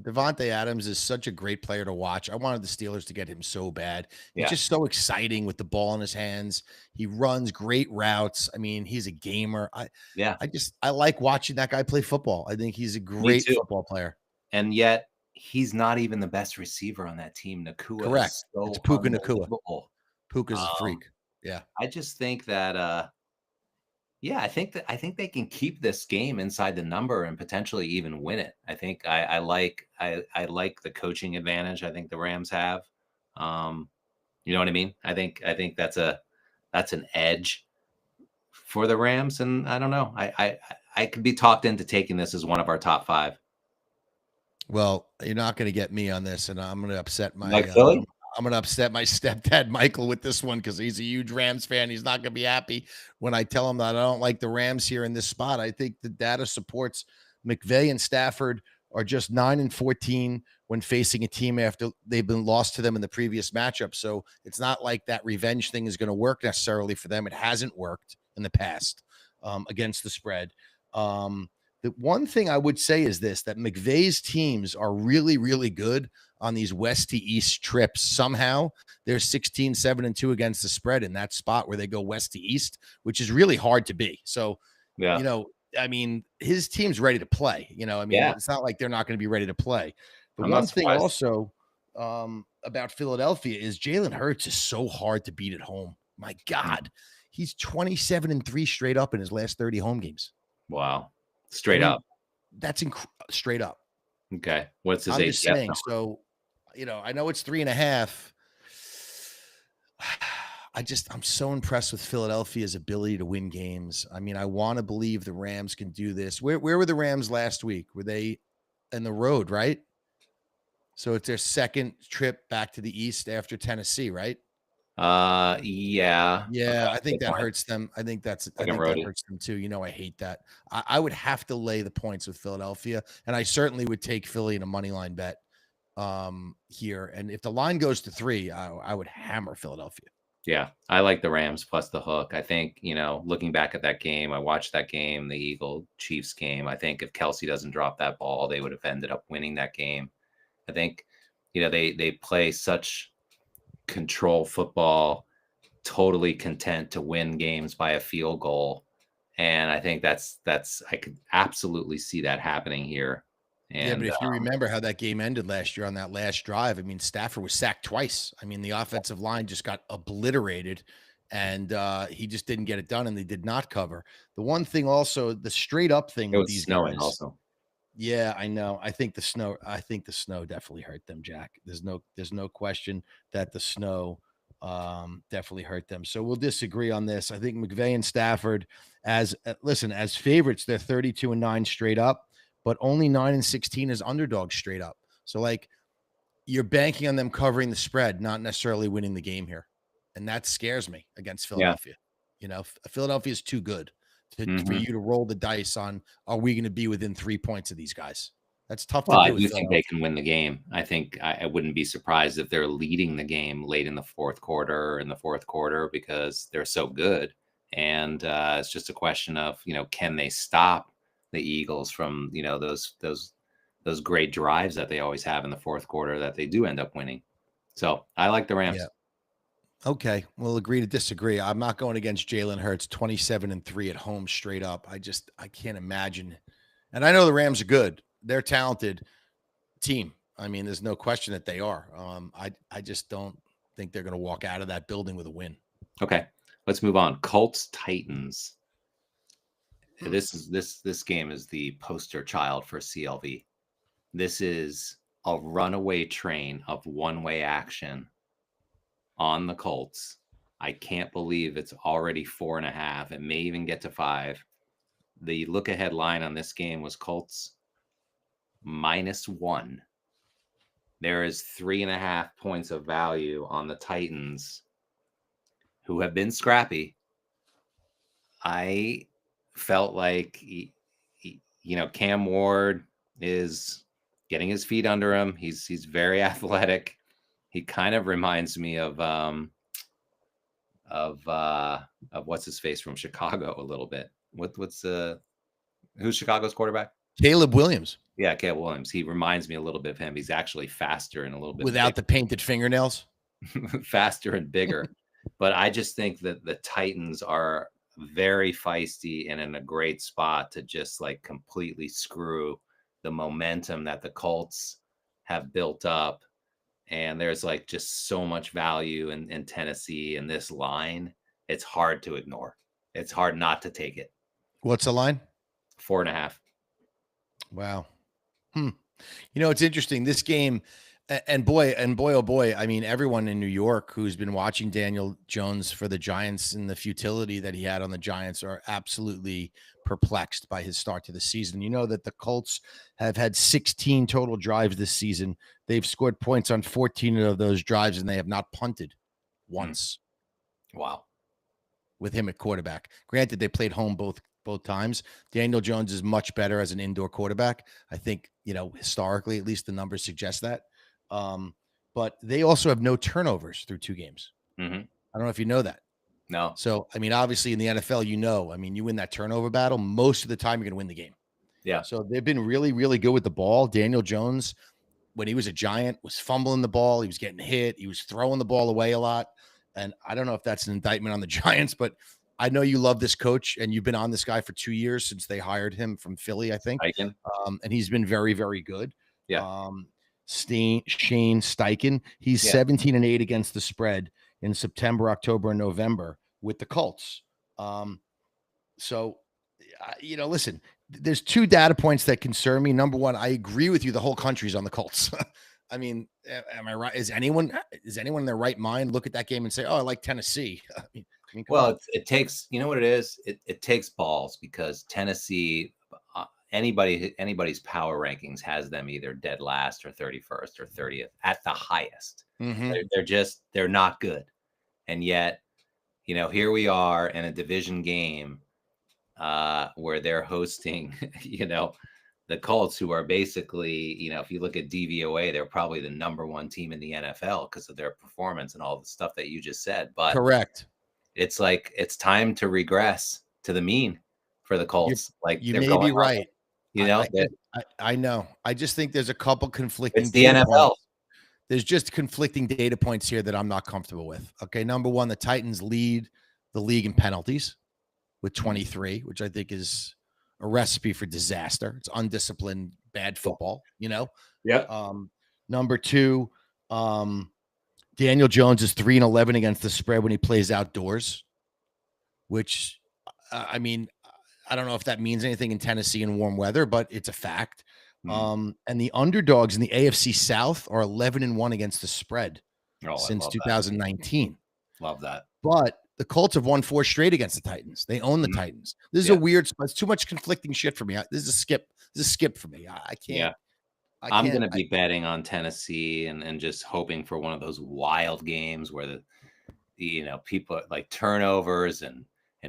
Speaker 2: Davante Adams is such a great player to watch. I wanted the Steelers to get him so bad. He's just so exciting with the ball in his hands. He runs great routes. I mean, he's a gamer. I like watching that guy play football. I think he's a great football player.
Speaker 1: And yet he's not even the best receiver on that team. Nakua.
Speaker 2: Correct. It's Puka Nakua. Puka's a freak. Yeah.
Speaker 1: I just think that I think they can keep this game inside the number and potentially even win it. I think I like the coaching advantage I think the Rams have. You know what I mean? I think that's an edge for the Rams, and I don't know. I could be talked into taking this as one of our top 5.
Speaker 2: Well, you're not going to get me on this, and I'm going to upset my
Speaker 1: like Philly.
Speaker 2: I'm gonna upset my stepdad Michael with this one because he's a huge Rams fan. He's not gonna be happy when I tell him that I don't like the Rams here in this spot. I think the data supports McVay and Stafford are just 9-14 when facing a team after they've been lost to them in the previous matchup. So it's not like that revenge thing is going to work necessarily for them. It hasn't worked in the past against the spread. The one thing I would say is this, that McVay's teams are really, really good on these west to east trips. Somehow they're 16-7-2 against the spread in that spot where they go west to east, which is really hard to be. So,
Speaker 1: Yeah.
Speaker 2: you know, I mean, his team's ready to play. You know, I mean,
Speaker 1: Yeah.
Speaker 2: it's not like they're not going to be ready to play. The
Speaker 1: I'm
Speaker 2: one
Speaker 1: not
Speaker 2: thing
Speaker 1: surprised.
Speaker 2: also about Philadelphia is Jalen Hurts is so hard to beat at home. My God, he's 27-3 straight up in his last 30 home games.
Speaker 1: Wow. Straight
Speaker 2: I mean,
Speaker 1: up.
Speaker 2: That's straight up.
Speaker 1: Okay. What's his
Speaker 2: I'm
Speaker 1: ATS
Speaker 2: just saying.
Speaker 1: number?
Speaker 2: So, you know, I know it's 3.5. I'm so impressed with Philadelphia's ability to win games. I mean, I want to believe the Rams can do this. Where were the Rams last week? Were they in the road, right? So it's their second trip back to the East after Tennessee, right?
Speaker 1: Yeah.
Speaker 2: Yeah, I think
Speaker 1: Good
Speaker 2: that
Speaker 1: point.
Speaker 2: hurts them. I think that
Speaker 1: roadie.
Speaker 2: hurts them too. You know, I hate that. I would have to lay the points with Philadelphia, and I certainly would take Philly in a money line bet here. And if the line goes to 3, I would hammer Philadelphia.
Speaker 1: Yeah, I like the Rams plus the hook. I think, you know, looking back at that game, I watched that game, the Eagle Chiefs game. I think if Kelsey doesn't drop that ball, they would have ended up winning that game. I think, you know, they play such control football, totally content to win games by a field goal. And I think that's I could absolutely see that happening here.
Speaker 2: Yeah, but
Speaker 1: And
Speaker 2: if you remember how that game ended last year on that last drive, I mean, Stafford was sacked twice. I mean, the offensive line just got obliterated, and he just didn't get it done, and they did not cover. The one thing also, the straight up thing
Speaker 1: it
Speaker 2: with
Speaker 1: was
Speaker 2: these
Speaker 1: snowing
Speaker 2: guys.
Speaker 1: also.
Speaker 2: Yeah, I know. I think the snow definitely hurt them, Jack. There's no question that the snow definitely hurt them. So we'll disagree on this. I think McVay and Stafford as favorites, they're 32-9 straight up, but only 9-16 as underdogs straight up. So like you're banking on them covering the spread, not necessarily winning the game here. And that scares me against Philadelphia. You know, Philadelphia is too good for you to roll the dice on, are we going to be within 3 points of these guys? That's tough to do.
Speaker 1: I do think they can win the game. I think I wouldn't be surprised if they're leading the game late in the fourth quarter because they're so good. And it's just a question of, you know, can they stop the Eagles from, you know, those great drives that they always have in the fourth quarter that they do end up winning. So I like the Rams.
Speaker 2: Yeah. Okay, we'll agree to disagree. I'm not going against Jalen Hurts, 27-3 at home straight up. I can't imagine. And I know the Rams are good. They're a talented team. I mean, there's no question that they are. I just don't think they're going to walk out of that building with a win.
Speaker 1: Okay, let's move on. Colts Titans. This game is the poster child for CLV. This is a runaway train of one-way action on the Colts. I can't believe it's already 4.5. It may even get to 5. The look ahead line on this game was Colts -1. There is 3.5 points of value on the Titans, who have been scrappy. I felt like, Cam Ward is getting his feet under him. He's very athletic. He kind of reminds me of what's his face from Chicago a little bit. Who's Chicago's quarterback?
Speaker 2: Caleb Williams.
Speaker 1: Yeah, Caleb Williams. He reminds me a little bit of him. He's actually faster and a little bit
Speaker 2: without the painted fingernails.
Speaker 1: faster and bigger. But I just think that the Titans are very feisty and in a great spot to just like completely screw the momentum that the Colts have built up. And there's like just so much value in Tennessee in this line. It's hard to ignore. It's hard not to take it.
Speaker 2: What's the line?
Speaker 1: 4.5.
Speaker 2: Wow. You know, it's interesting. This game, And boy, oh boy, I mean, everyone in New York who's been watching Daniel Jones for the Giants and the futility that he had on the Giants are absolutely perplexed by his start to the season. You know that the Colts have had 16 total drives this season. They've scored points on 14 of those drives, and they have not punted once.
Speaker 1: Wow.
Speaker 2: With him at quarterback. Granted, they played home both times. Daniel Jones is much better as an indoor quarterback. I think, historically, at least the numbers suggest that. But they also have no turnovers through 2 games.
Speaker 1: Mm-hmm.
Speaker 2: I don't know if you know that.
Speaker 1: No.
Speaker 2: So, I mean, obviously in the NFL, you win that turnover battle. Most of the time, you're going to win the game.
Speaker 1: Yeah.
Speaker 2: So they've been really, really good with the ball. Daniel Jones, when he was a Giant, was fumbling the ball. He was getting hit. He was throwing the ball away a lot. And I don't know if that's an indictment on the Giants, but I know you love this coach and you've been on this guy for 2 years since they hired him from Philly, I think. And he's been very, very good.
Speaker 1: Yeah.
Speaker 2: Shane Steichen, he's 17-8 against the spread in September, October, and November with the Colts. So, listen, there's 2 data points that concern me. Number one, I agree with you. The whole country's on the Colts. I mean, am I right? Is anyone in their right mind look at that game and say, "Oh, I like Tennessee"? I mean,
Speaker 1: well, it takes, you know what it is? It takes balls, because Tennessee, anybody's power rankings has them either dead last or 31st or 30th at the highest.
Speaker 2: Mm-hmm.
Speaker 1: They're not good. And yet, here we are in a division game where they're hosting, the Colts, who are basically, if you look at DVOA, they're probably the number 1 team in the NFL because of their performance and all the stuff that you just said. But
Speaker 2: correct.
Speaker 1: It's like, it's time to regress to the mean for the Colts.
Speaker 2: You may be right.
Speaker 1: I
Speaker 2: know. I just think there's a couple conflicting.
Speaker 1: It's the NFL.
Speaker 2: Points. There's just conflicting data points here that I'm not comfortable with. Okay, number one, the Titans lead the league in penalties with 23, which I think is a recipe for disaster. It's undisciplined, bad football.
Speaker 1: Yeah.
Speaker 2: Number two, Daniel Jones is 3-11 against the spread when he plays outdoors, which, I mean, I don't know if that means anything in Tennessee in warm weather, but it's a fact. And the underdogs in the AFC South are 11-1 against the spread since 2019.
Speaker 1: Love that.
Speaker 2: But the Colts have won 4 straight against the Titans. They own the Titans. This is a weird spot. It's too much conflicting shit for me. This is a skip. This is a skip for me. I can't.
Speaker 1: Yeah. I'm going to be betting on Tennessee and just hoping for one of those wild games where people like turnovers and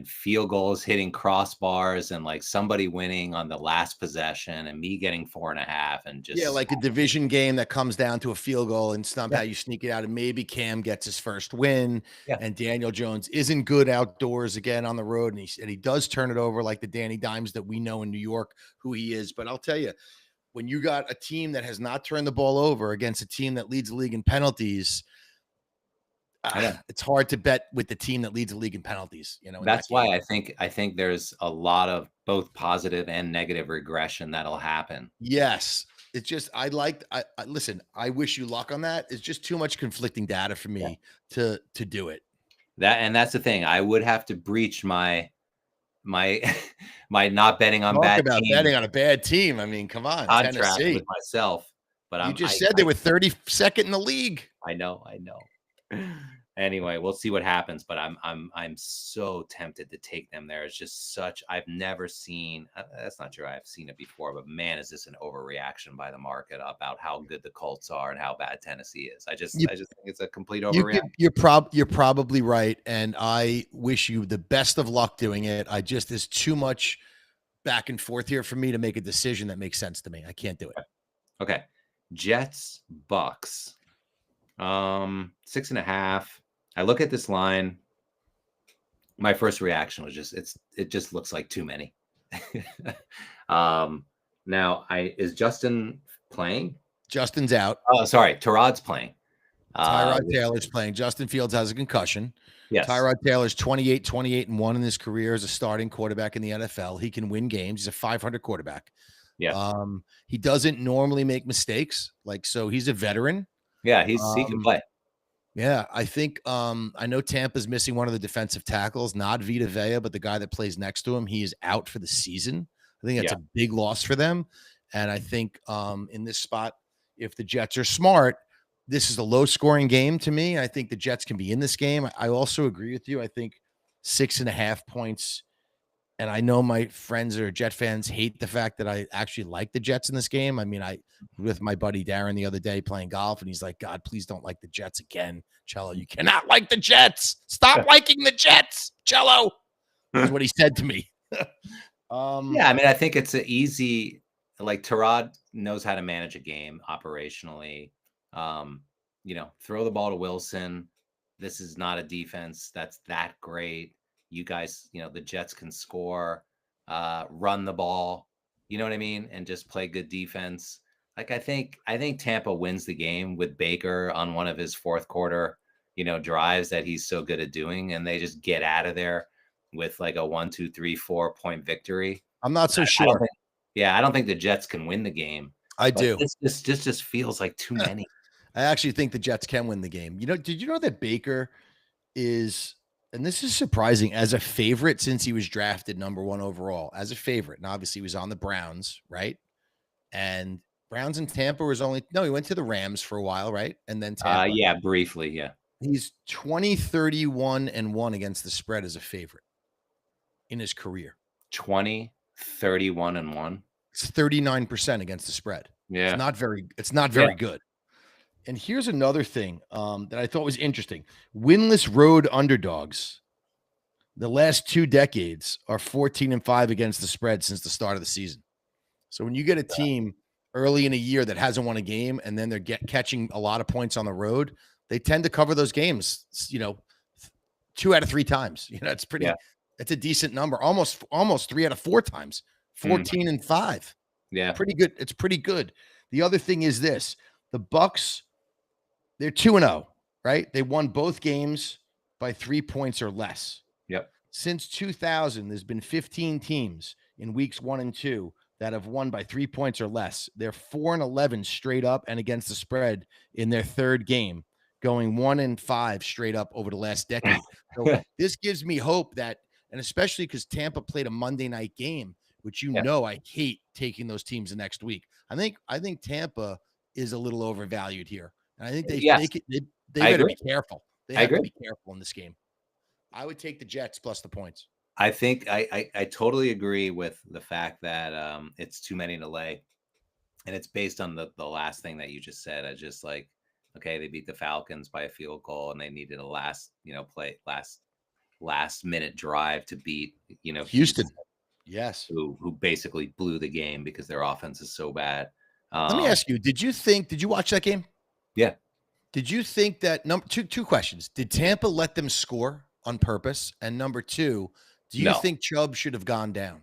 Speaker 1: field goals hitting crossbars and like somebody winning on the last possession and me getting 4.5 and just
Speaker 2: like a division game that comes down to a field goal and somehow you sneak it out and maybe Cam gets his first win and Daniel Jones isn't good outdoors again on the road and he does turn it over like the Danny Dimes that we know in New York who he is. But I'll tell you, when you got a team that has not turned the ball over against a team that leads the league in penalties, it's hard to bet with the team that leads the league in penlties.
Speaker 1: That's why I think there's a lot of both positive and negative regression that'll happen.
Speaker 2: Yes, it's just listen. I wish you luck on that. It's just too much conflicting data for me to do it.
Speaker 1: That's the thing. I would have to breach my not betting on
Speaker 2: betting on a bad team. I mean, come on,
Speaker 1: contract with myself. But
Speaker 2: you said they were 32nd in the league.
Speaker 1: I know. Anyway, we'll see what happens, but I'm so tempted to take them there. It's just I've never seen, that's not true. I've seen it before, but man, is this an overreaction by the market about how good the Colts are and how bad Tennessee is. I just think it's a complete overreaction.
Speaker 2: You're probably right. And I wish you the best of luck doing it. There's too much back and forth here for me to make a decision that makes sense to me. I can't do it.
Speaker 1: Okay. Jets, Bucks, 6.5. I look at this line. My first reaction was it just looks like too many. Now is Justin playing?
Speaker 2: Justin's out.
Speaker 1: Oh, sorry. Tyrod's playing.
Speaker 2: Tyrod Taylor's playing. Justin Fields has a concussion. Yes. Tyrod Taylor's 28-1 in his career as a starting quarterback in the NFL. He can win games. He's a 500 quarterback.
Speaker 1: Yeah.
Speaker 2: He doesn't normally make mistakes. So he's a veteran.
Speaker 1: Yeah, he can play.
Speaker 2: Yeah, I think I know Tampa's missing one of the defensive tackles, not Vita Vea, but the guy that plays next to him. He is out for the season. I think that's a big loss for them. And I think in this spot, if the Jets are smart, this is a low scoring game to me. I think the Jets can be in this game. I also agree with you. I think 6.5 points. And I know my friends that are Jet fans hate the fact that I actually like the Jets in this game. I mean, I with my buddy Darren the other day playing golf, and he's like, God, please don't like the Jets again. Cello, you cannot like the Jets. Stop liking the Jets, Cello. Is what he said to me.
Speaker 1: Yeah, I mean, I think it's an easy, like Tyrod knows how to manage a game operationally. Throw the ball to Wilson. This is not a defense that's that great. You guys, the Jets can score, run the ball, you know what I mean? And just play good defense. Like I think Tampa wins the game with Baker on one of his fourth quarter, drives that he's so good at doing, and they just get out of there with like a 1, 2, 3, 4 point victory.
Speaker 2: I'm not so sure.
Speaker 1: I don't think the Jets can win the game.
Speaker 2: I do.
Speaker 1: This just feels like too many.
Speaker 2: I actually think the Jets can win the game. Did you know that Baker is, and this is surprising, as a favorite since he was drafted number 1 overall, as a favorite. And obviously he was on the Browns, right? And Browns and Tampa he went to the Rams for a while, right? And then Tampa.
Speaker 1: Yeah, briefly, yeah.
Speaker 2: He's 20-31-1 against the spread as a favorite in his career.
Speaker 1: 20-31-1.
Speaker 2: It's 39% against the spread.
Speaker 1: Yeah.
Speaker 2: It's not very good. And here's another thing that I thought was interesting. Winless road underdogs, the last 2 decades, are 14-5 against the spread since the start of the season. So when you get a team early in a year that hasn't won a game, and then they're catching a lot of points on the road, they tend to cover those games, 2 out of 3 times. It's pretty. Yeah. It's a decent number. Almost 3 out of 4 times. 14-5.
Speaker 1: Yeah,
Speaker 2: pretty good. It's pretty good. The other thing is this: the Bucs, they're 2-0, right? They won both games by 3 points or less.
Speaker 1: Yep.
Speaker 2: Since 2000, there's been 15 teams in weeks 1 and 2 that have won by 3 points or less. They're 4-11 straight up and against the spread in their third game, going 1-5 straight up over the last decade. So this gives me hope that, and especially because Tampa played a Monday night game, which I hate taking those teams the next week. I think Tampa is a little overvalued here. And I think they better be careful. They have to be careful in this game. I would take the Jets plus the points.
Speaker 1: I think I totally agree with the fact that it's too many to lay. And it's based on the last thing that you just said. I just like, okay, they beat the Falcons by a field goal and they needed a last minute drive to beat,
Speaker 2: Houston. Yes.
Speaker 1: Who basically blew the game because their offense is so bad.
Speaker 2: Let me ask you, did you watch that game?
Speaker 1: Yeah.
Speaker 2: Did you think that two questions? Did Tampa let them score on purpose? And number 2, do you think Chubb should have gone down?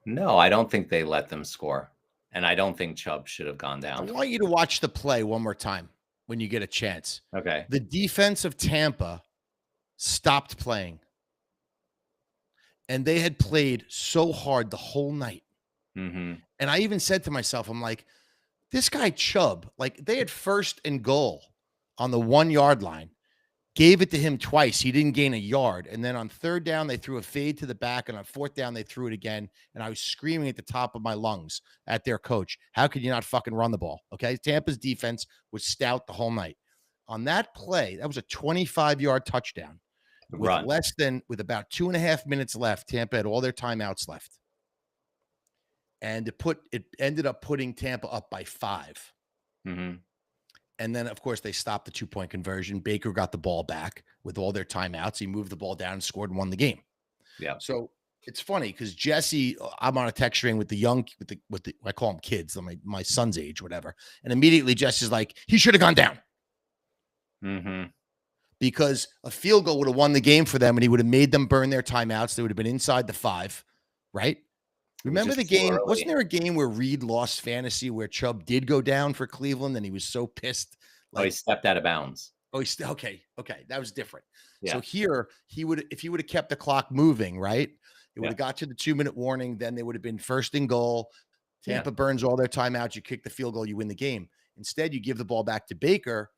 Speaker 1: No, I don't think they let them score. And I don't think Chubb should have gone down.
Speaker 2: I want you to watch the play one more time when you get a chance.
Speaker 1: Okay.
Speaker 2: The defense of Tampa stopped playing. And they had played so hard the whole night.
Speaker 1: Mm-hmm.
Speaker 2: And I even said to myself, I'm like, this guy Chubb, like they had 1st and goal on the 1-yard line, gave it to him twice. He didn't gain a yard. And then on 3rd down, they threw a fade to the back. And on 4th down, they threw it again. And I was screaming at the top of my lungs at their coach. How could you not fucking run the ball? Okay. Tampa's defense was stout the whole night. On that play, that was a 25-yard touchdown. With about 2.5 minutes left, Tampa had all their timeouts left. And it ended up putting Tampa up by 5.
Speaker 1: Mm-hmm.
Speaker 2: And then, of course, they stopped the 2-point conversion. Baker got the ball back with all their timeouts. He moved the ball down and scored and won the game.
Speaker 1: Yeah.
Speaker 2: So it's funny because Jesse, I'm on a text string with the I call them kids, my son's age, whatever. And immediately Jesse's like, he should have gone down.
Speaker 1: Mm-hmm.
Speaker 2: Because a field goal would have won the game for them and he would have made them burn their timeouts. They would have been inside the 5, right? Remember the game? Wasn't there a game where Reed lost fantasy where Chubb did go down for Cleveland and he was so pissed?
Speaker 1: He stepped out of bounds.
Speaker 2: Okay. That was different.
Speaker 1: Yeah.
Speaker 2: So here if he would have kept the clock moving, right? It would have got to the 2-minute warning. Then they would have been 1st and goal. Tampa burns all their timeouts. You kick the field goal, you win the game. Instead, you give the ball back to Baker.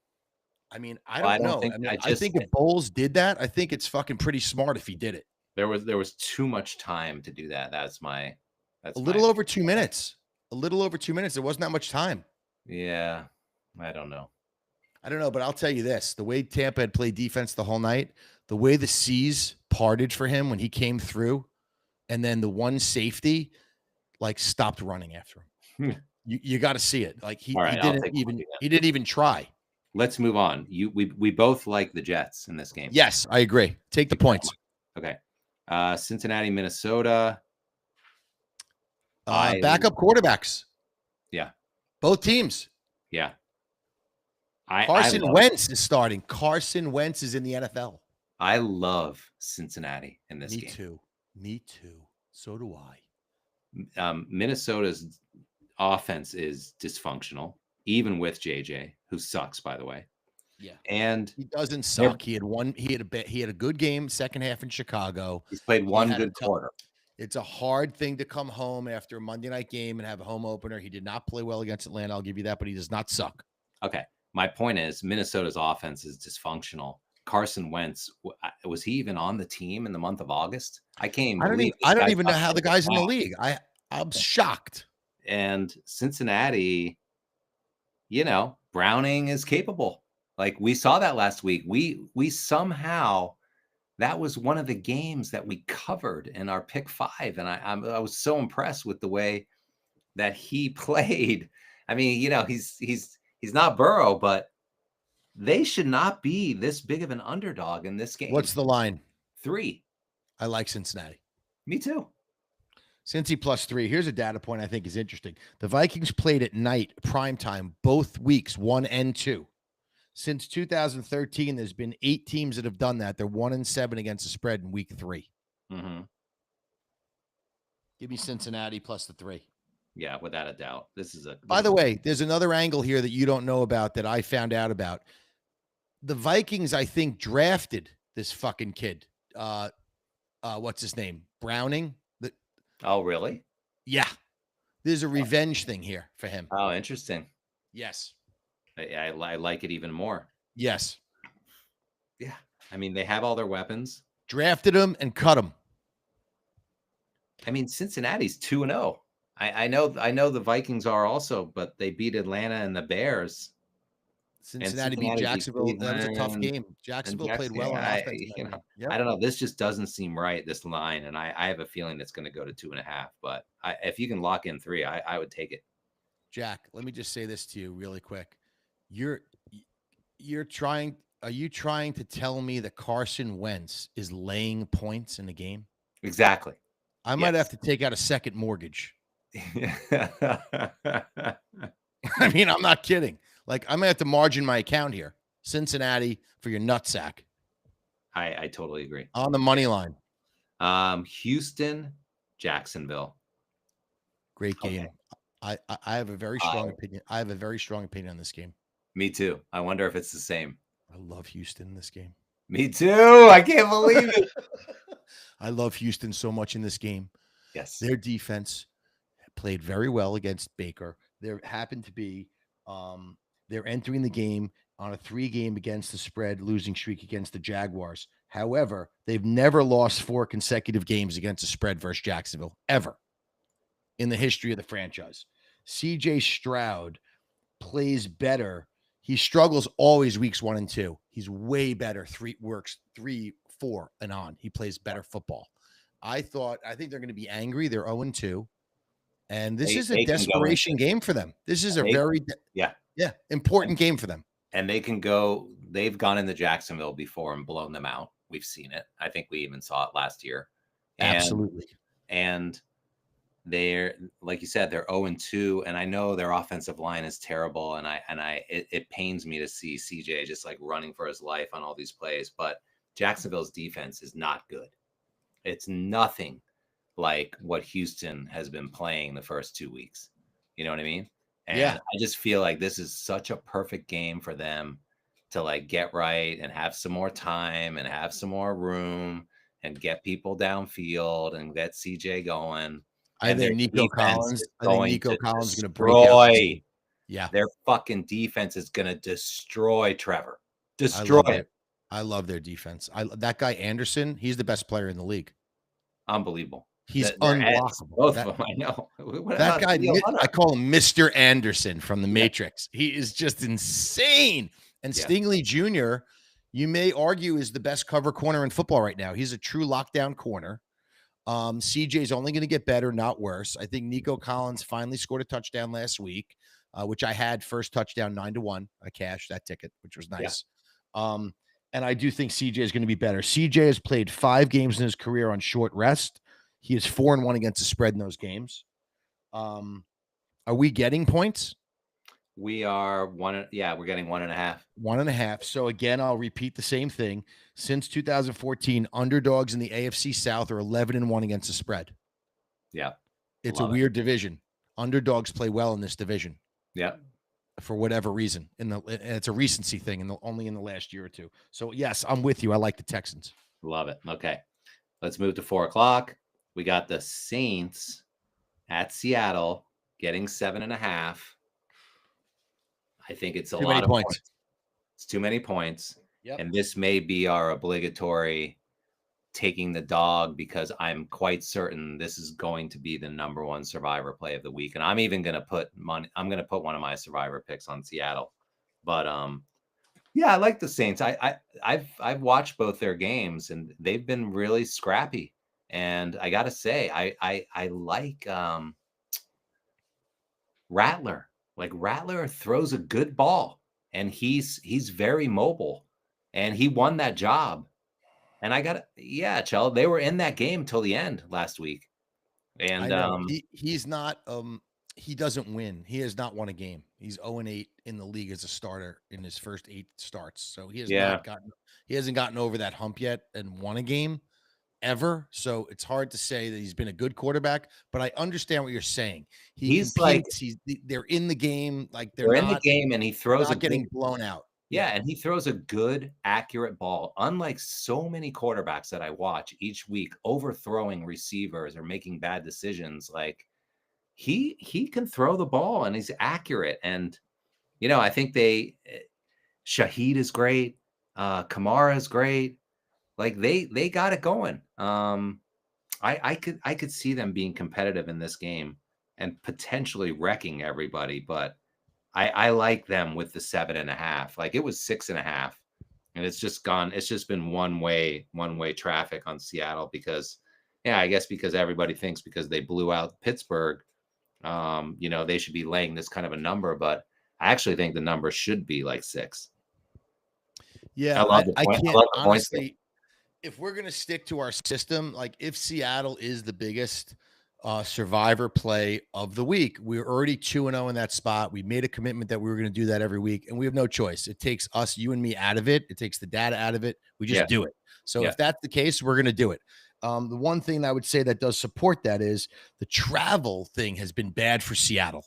Speaker 2: I mean, I don't know. I think if Bowles did that, I think it's fucking pretty smart if he did it.
Speaker 1: There was too much time to do that. That's my That's
Speaker 2: A
Speaker 1: my
Speaker 2: little over
Speaker 1: opinion.
Speaker 2: 2 minutes. A little over 2 minutes. There wasn't that much time.
Speaker 1: Yeah, I don't know.
Speaker 2: I don't know, but I'll tell you this: the way Tampa had played defense the whole night, the way the seas parted for him when he came through, and then the one safety like stopped running after him. You got to see it. Like
Speaker 1: All
Speaker 2: he
Speaker 1: right, I'll
Speaker 2: didn't
Speaker 1: take a look
Speaker 2: even
Speaker 1: again.
Speaker 2: he didn't even try.
Speaker 1: Let's move on. We both like the Jets in this game.
Speaker 2: Yes, I agree. Take the points.
Speaker 1: Okay. Cincinnati, Minnesota.
Speaker 2: Backup quarterbacks.
Speaker 1: Yeah.
Speaker 2: Both teams.
Speaker 1: Yeah.
Speaker 2: Carson Wentz is starting. Carson Wentz is in the NFL.
Speaker 1: I love Cincinnati in this game.
Speaker 2: Me too. Me too. So do I.
Speaker 1: Minnesota's offense is dysfunctional, even with JJ, who sucks, by the way.
Speaker 2: Yeah.
Speaker 1: And
Speaker 2: he doesn't suck. He had a good game second half in Chicago.
Speaker 1: He's played one good quarter.
Speaker 2: It's a hard thing to come home after a Monday night game and have a home opener. He did not play well against Atlanta. I'll give you that, but he does not suck.
Speaker 1: Okay. My point is Minnesota's offense is dysfunctional. Carson Wentz, was he even on the team in the month of August? I don't
Speaker 2: even know how the guy's in the league. I'm shocked.
Speaker 1: And Cincinnati, Browning is capable. Like we saw that last week. We somehow, that was one of the games that we covered in our pick 5. And I was so impressed with the way that he played. I mean, he's not Burrow, but they should not be this big of an underdog in this game.
Speaker 2: What's the line?
Speaker 1: 3.
Speaker 2: I like Cincinnati.
Speaker 1: Me too.
Speaker 2: Cincy +3. Here's a data point I think is interesting. The Vikings played at night, primetime, both weeks, 1 and 2. Since 2013, there's been 8 teams that have done that. They're 1-7 against the spread in week 3.
Speaker 1: Mm-hmm.
Speaker 2: Give me Cincinnati plus the 3.
Speaker 1: Yeah, without a doubt.
Speaker 2: By the way, there's another angle here that you don't know about that I found out about. The Vikings, I think, drafted this fucking kid. What's his name? Browning.
Speaker 1: Oh, really?
Speaker 2: Yeah. There's a revenge thing here for him.
Speaker 1: Oh, interesting.
Speaker 2: Yes.
Speaker 1: I like it even more.
Speaker 2: Yes.
Speaker 1: Yeah. I mean, they have all their weapons.
Speaker 2: Drafted him and cut him.
Speaker 1: I mean, Cincinnati's 2-0. I know the Vikings are also, but they beat Atlanta and the Bears.
Speaker 2: Cincinnati beat Jacksonville. That was a tough game. Jacksonville played well on offense.
Speaker 1: I don't know. This just doesn't seem right, this line. And I have a feeling it's going to go to 2.5. But if you can lock in 3, I would take it.
Speaker 2: Jack, let me just say this to you really quick. Are you trying to tell me that Carson Wentz is laying points in the game?
Speaker 1: Exactly.
Speaker 2: I might have to take out a second mortgage. I mean, I'm not kidding. Like, I'm going to have to margin my account here. Cincinnati for your nutsack.
Speaker 1: I totally agree.
Speaker 2: On the money line.
Speaker 1: Houston, Jacksonville.
Speaker 2: Great game. Okay. I have a very strong opinion. I have a very strong opinion on this game.
Speaker 1: Me too. I wonder if it's the same.
Speaker 2: I love Houston in this game.
Speaker 1: Me too. I can't believe it.
Speaker 2: I love Houston so much in this game.
Speaker 1: Yes.
Speaker 2: Their defense played very well against Baker. There happened to be they're entering the game on a 3-game against the spread losing streak against the Jaguars. However, they've never lost 4 consecutive games against the spread versus Jacksonville, ever, in the history of the franchise. CJ Stroud plays better. He struggles always weeks 1 and 2. He's way better. 3, 4, and on. He plays better football. I think they're going to be angry. They're 0-2. And this is a desperation game for them. This is a very important game for them.
Speaker 1: And they've gone into Jacksonville before and blown them out. We've seen it. I think we even saw it last year.
Speaker 2: Absolutely.
Speaker 1: And they're, like you said, they're 0-2. And I know their offensive line is terrible. And it pains me to see CJ just like running for his life on all these plays. But Jacksonville's defense is not good. It's nothing like what Houston has been playing the first 2 weeks. You know what I mean? And I just feel like this is such a perfect game for them to like get right and have some more time and have some more room and get people downfield and get CJ going.
Speaker 2: I think Nico Collins is going to break out. Yeah.
Speaker 1: Their fucking defense is going to destroy Trevor. Destroy it.
Speaker 2: I love their defense. That guy Anderson, he's the best player in the league.
Speaker 1: Unbelievable.
Speaker 2: He's
Speaker 1: They're ends,
Speaker 2: unblockable.
Speaker 1: both
Speaker 2: That
Speaker 1: of them. I know. What
Speaker 2: that
Speaker 1: about
Speaker 2: guy,
Speaker 1: Daniel
Speaker 2: I
Speaker 1: Hunter?
Speaker 2: call him Mr. Anderson from The
Speaker 1: Yeah,
Speaker 2: Matrix. He is just insane. And
Speaker 1: yeah,
Speaker 2: Stingley Jr., you may argue, is the best cover corner in football right now. He's a true lockdown corner. CJ is only going to get better, not worse. I think Nico Collins finally scored a touchdown last week, which I had first touchdown 9-1. I cashed that ticket, which was
Speaker 1: yeah.
Speaker 2: nice. And I do think CJ is going to be better. CJ has played 5 games in his career on short rest. He is 4-1 against the spread in those games. Are we getting points?
Speaker 1: We are one. Yeah, we're getting 1.5.
Speaker 2: 1.5. So again, I'll repeat the same thing. Since 2014, underdogs in the AFC South are 11-1 against the spread.
Speaker 1: Yeah,
Speaker 2: It's a
Speaker 1: love it.
Speaker 2: weird division. Underdogs play well in this division
Speaker 1: Yeah,
Speaker 2: for whatever reason. And it's a recency thing, only in the last year or two. So yes, I'm with you. I like the Texans.
Speaker 1: love it. Okay, let's move to 4 o'clock. We got the Saints at Seattle getting 7.5. I think it's a
Speaker 2: Too many
Speaker 1: lot of
Speaker 2: points.
Speaker 1: points. It's too many points.
Speaker 2: Yep.
Speaker 1: And this may be our obligatory taking the dog, because I'm quite certain this is going to be the number one survivor play of the week. And I'm even going to put money. I'm going to put one of my survivor picks on Seattle. But yeah, I like the Saints. I've watched both their games and they've been really scrappy. And I got to say, I like Rattler. Like, Rattler throws a good ball and he's very mobile, and he won that job. And yeah, Chell, they were in that game till the end last week.
Speaker 2: I
Speaker 1: And
Speaker 2: know he's not he doesn't win. He has not won a game. He's 0-8 in the league as a starter in his first 8 starts. So he
Speaker 1: yeah,
Speaker 2: hasn't gotten over that hump yet and won a game ever. So it's hard to say that he's been a good quarterback, but I understand what you're saying. He
Speaker 1: he's like,
Speaker 2: competes. They're in the game, like
Speaker 1: they're in the game and he throws a
Speaker 2: not getting
Speaker 1: good,
Speaker 2: blown out.
Speaker 1: yeah, and he throws a good, accurate ball. Unlike so many quarterbacks that I watch each week, overthrowing receivers or making bad decisions, like he can throw the ball and he's accurate. And I think Shaheed is great, Kamara is great. Like they got it going. I could see them being competitive in this game and potentially wrecking everybody, but I like them with the 7.5. Like, it was 6.5, and it's just been one way traffic on Seattle because, yeah, I guess because everybody thinks because they blew out Pittsburgh, they should be laying this kind of a number, but I actually think the number should be like 6.
Speaker 2: Yeah, I can't honestly. If we're going to stick to our system, like if Seattle is the biggest survivor play of the week, we're already 2-0 in that spot. We made a commitment that we were going to do that every week, and we have no choice. It takes us, you and me, out of it. It takes the data out of it. We just do it. So if that's the case, we're going to do it. The one thing I would say that does support that is the travel thing has been bad for Seattle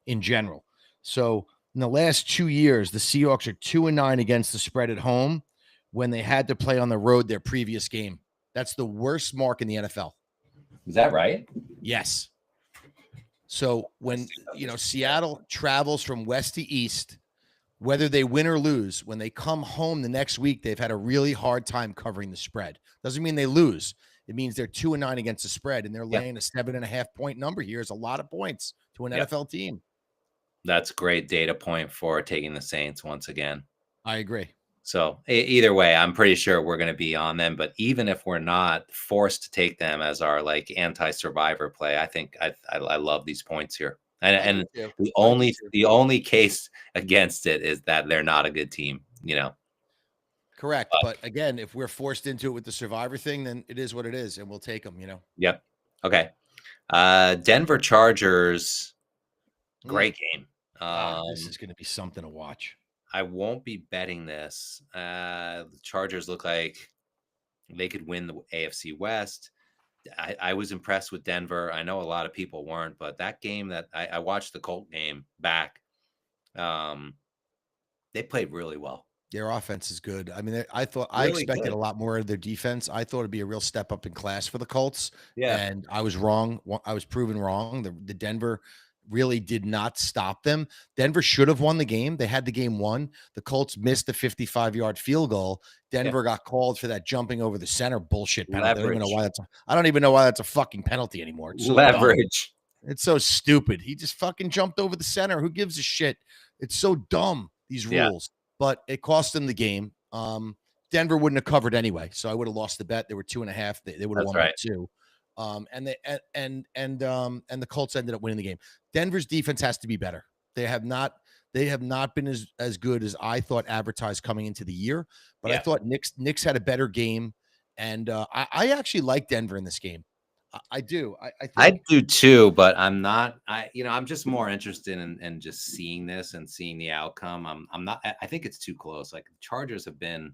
Speaker 2: in general. So in the last 2 years, the Seahawks are 2-9 against the spread at home when they had to play on the road their previous game. That's the worst mark in the NFL.
Speaker 1: Is that right?
Speaker 2: Yes. So when, Seattle travels from west to east, whether they win or lose, when they come home the next week, they've had a really hard time covering the spread. Doesn't mean they lose. It means they're 2-9 against the spread, and they're laying a 7.5 point number here. Is a lot of points to an NFL team.
Speaker 1: That's great data point for taking the Saints once again.
Speaker 2: I agree.
Speaker 1: So either way, I'm pretty sure we're going to be on them. But even if we're not forced to take them as our like anti-survivor play, I think I love these points here. And the only case against it is that they're not a good team,
Speaker 2: Correct. But again, if we're forced into it with the survivor thing, then it is what it is, and we'll take them,
Speaker 1: Yep. Okay. Denver Chargers, great game.
Speaker 2: This is going to be something to watch.
Speaker 1: I won't be betting this. The Chargers look like they could win the AFC West. I was impressed with Denver. I know a lot of people weren't, but that game that I watched the Colt game back, they played really well.
Speaker 2: Their offense is good. I mean, I expected a lot more of their defense. I thought it'd be a real step up in class for the Colts.
Speaker 1: Yeah.
Speaker 2: And I was wrong. I was proven wrong. The Denver really did not stop them. Denver should have won the game. They had the game won. The Colts missed the 55-yard field goal. Denver got called for that jumping over the center bullshit penalty. I don't even know why that's a fucking penalty anymore. It's so
Speaker 1: Leverage.
Speaker 2: dumb. It's so stupid. He just fucking jumped over the center. Who gives a shit? It's so dumb, these rules. But it cost them the game. Denver wouldn't have covered anyway, so I would have lost the bet. They were 2.5. They would have won by 2. And the Colts ended up winning the game. Denver's defense has to be better. They have not been as good as I thought advertised coming into the year. But I thought Knicks had a better game, and I actually like Denver in this game. I do.
Speaker 1: I do too, but I'm not. I'm just more interested in just seeing this and seeing the outcome. I'm not. I think it's too close. Like the Chargers have been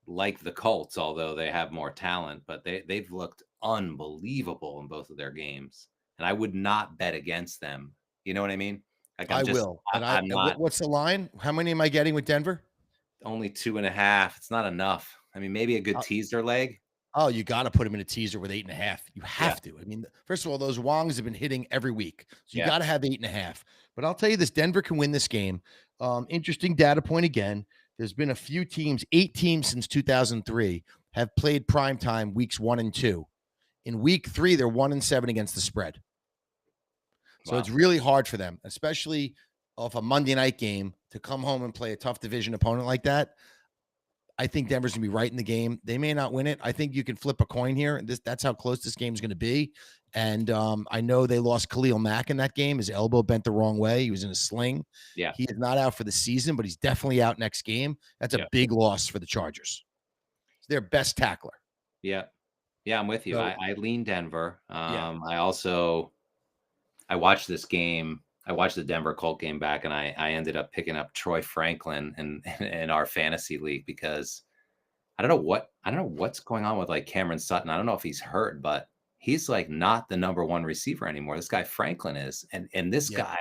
Speaker 1: like the Colts, although they have more talent, but they've looked unbelievable in both of their games, and I would not bet against them. You know what I mean? Like
Speaker 2: I will. I'm not. What's the line? How many am I getting with Denver?
Speaker 1: Only 2.5. It's not enough. I mean, maybe a good teaser leg.
Speaker 2: Oh, you got to put him in a teaser with 8.5. You have to. I mean, first of all, those Wongs have been hitting every week, so you got to have 8.5. But I'll tell you this: Denver can win this game. Interesting data point again. There's been a few teams, 8 teams since 2003, have played primetime weeks 1 and 2. In week 3, they're 1-7 against the spread. So it's really hard for them, especially off a Monday night game, to come home and play a tough division opponent like that. I think Denver's going to be right in the game. They may not win it. I think you can flip a coin here. That's how close this game is going to be. And I know they lost Khalil Mack in that game. His elbow bent the wrong way. He was in a sling.
Speaker 1: Yeah.
Speaker 2: He is not out for the season, but he's definitely out next game. That's a big loss for the Chargers. It's their best tackler.
Speaker 1: Yeah. Yeah, I'm with you.
Speaker 2: So,
Speaker 1: I lean Denver. I watched this game. I watched the Denver Colt game back, and I ended up picking up Troy Franklin in our fantasy league because I don't know what's going on with like Cameron Sutton. I don't know if he's hurt, but he's like not the number 1 receiver anymore. This guy Franklin is, and this guy,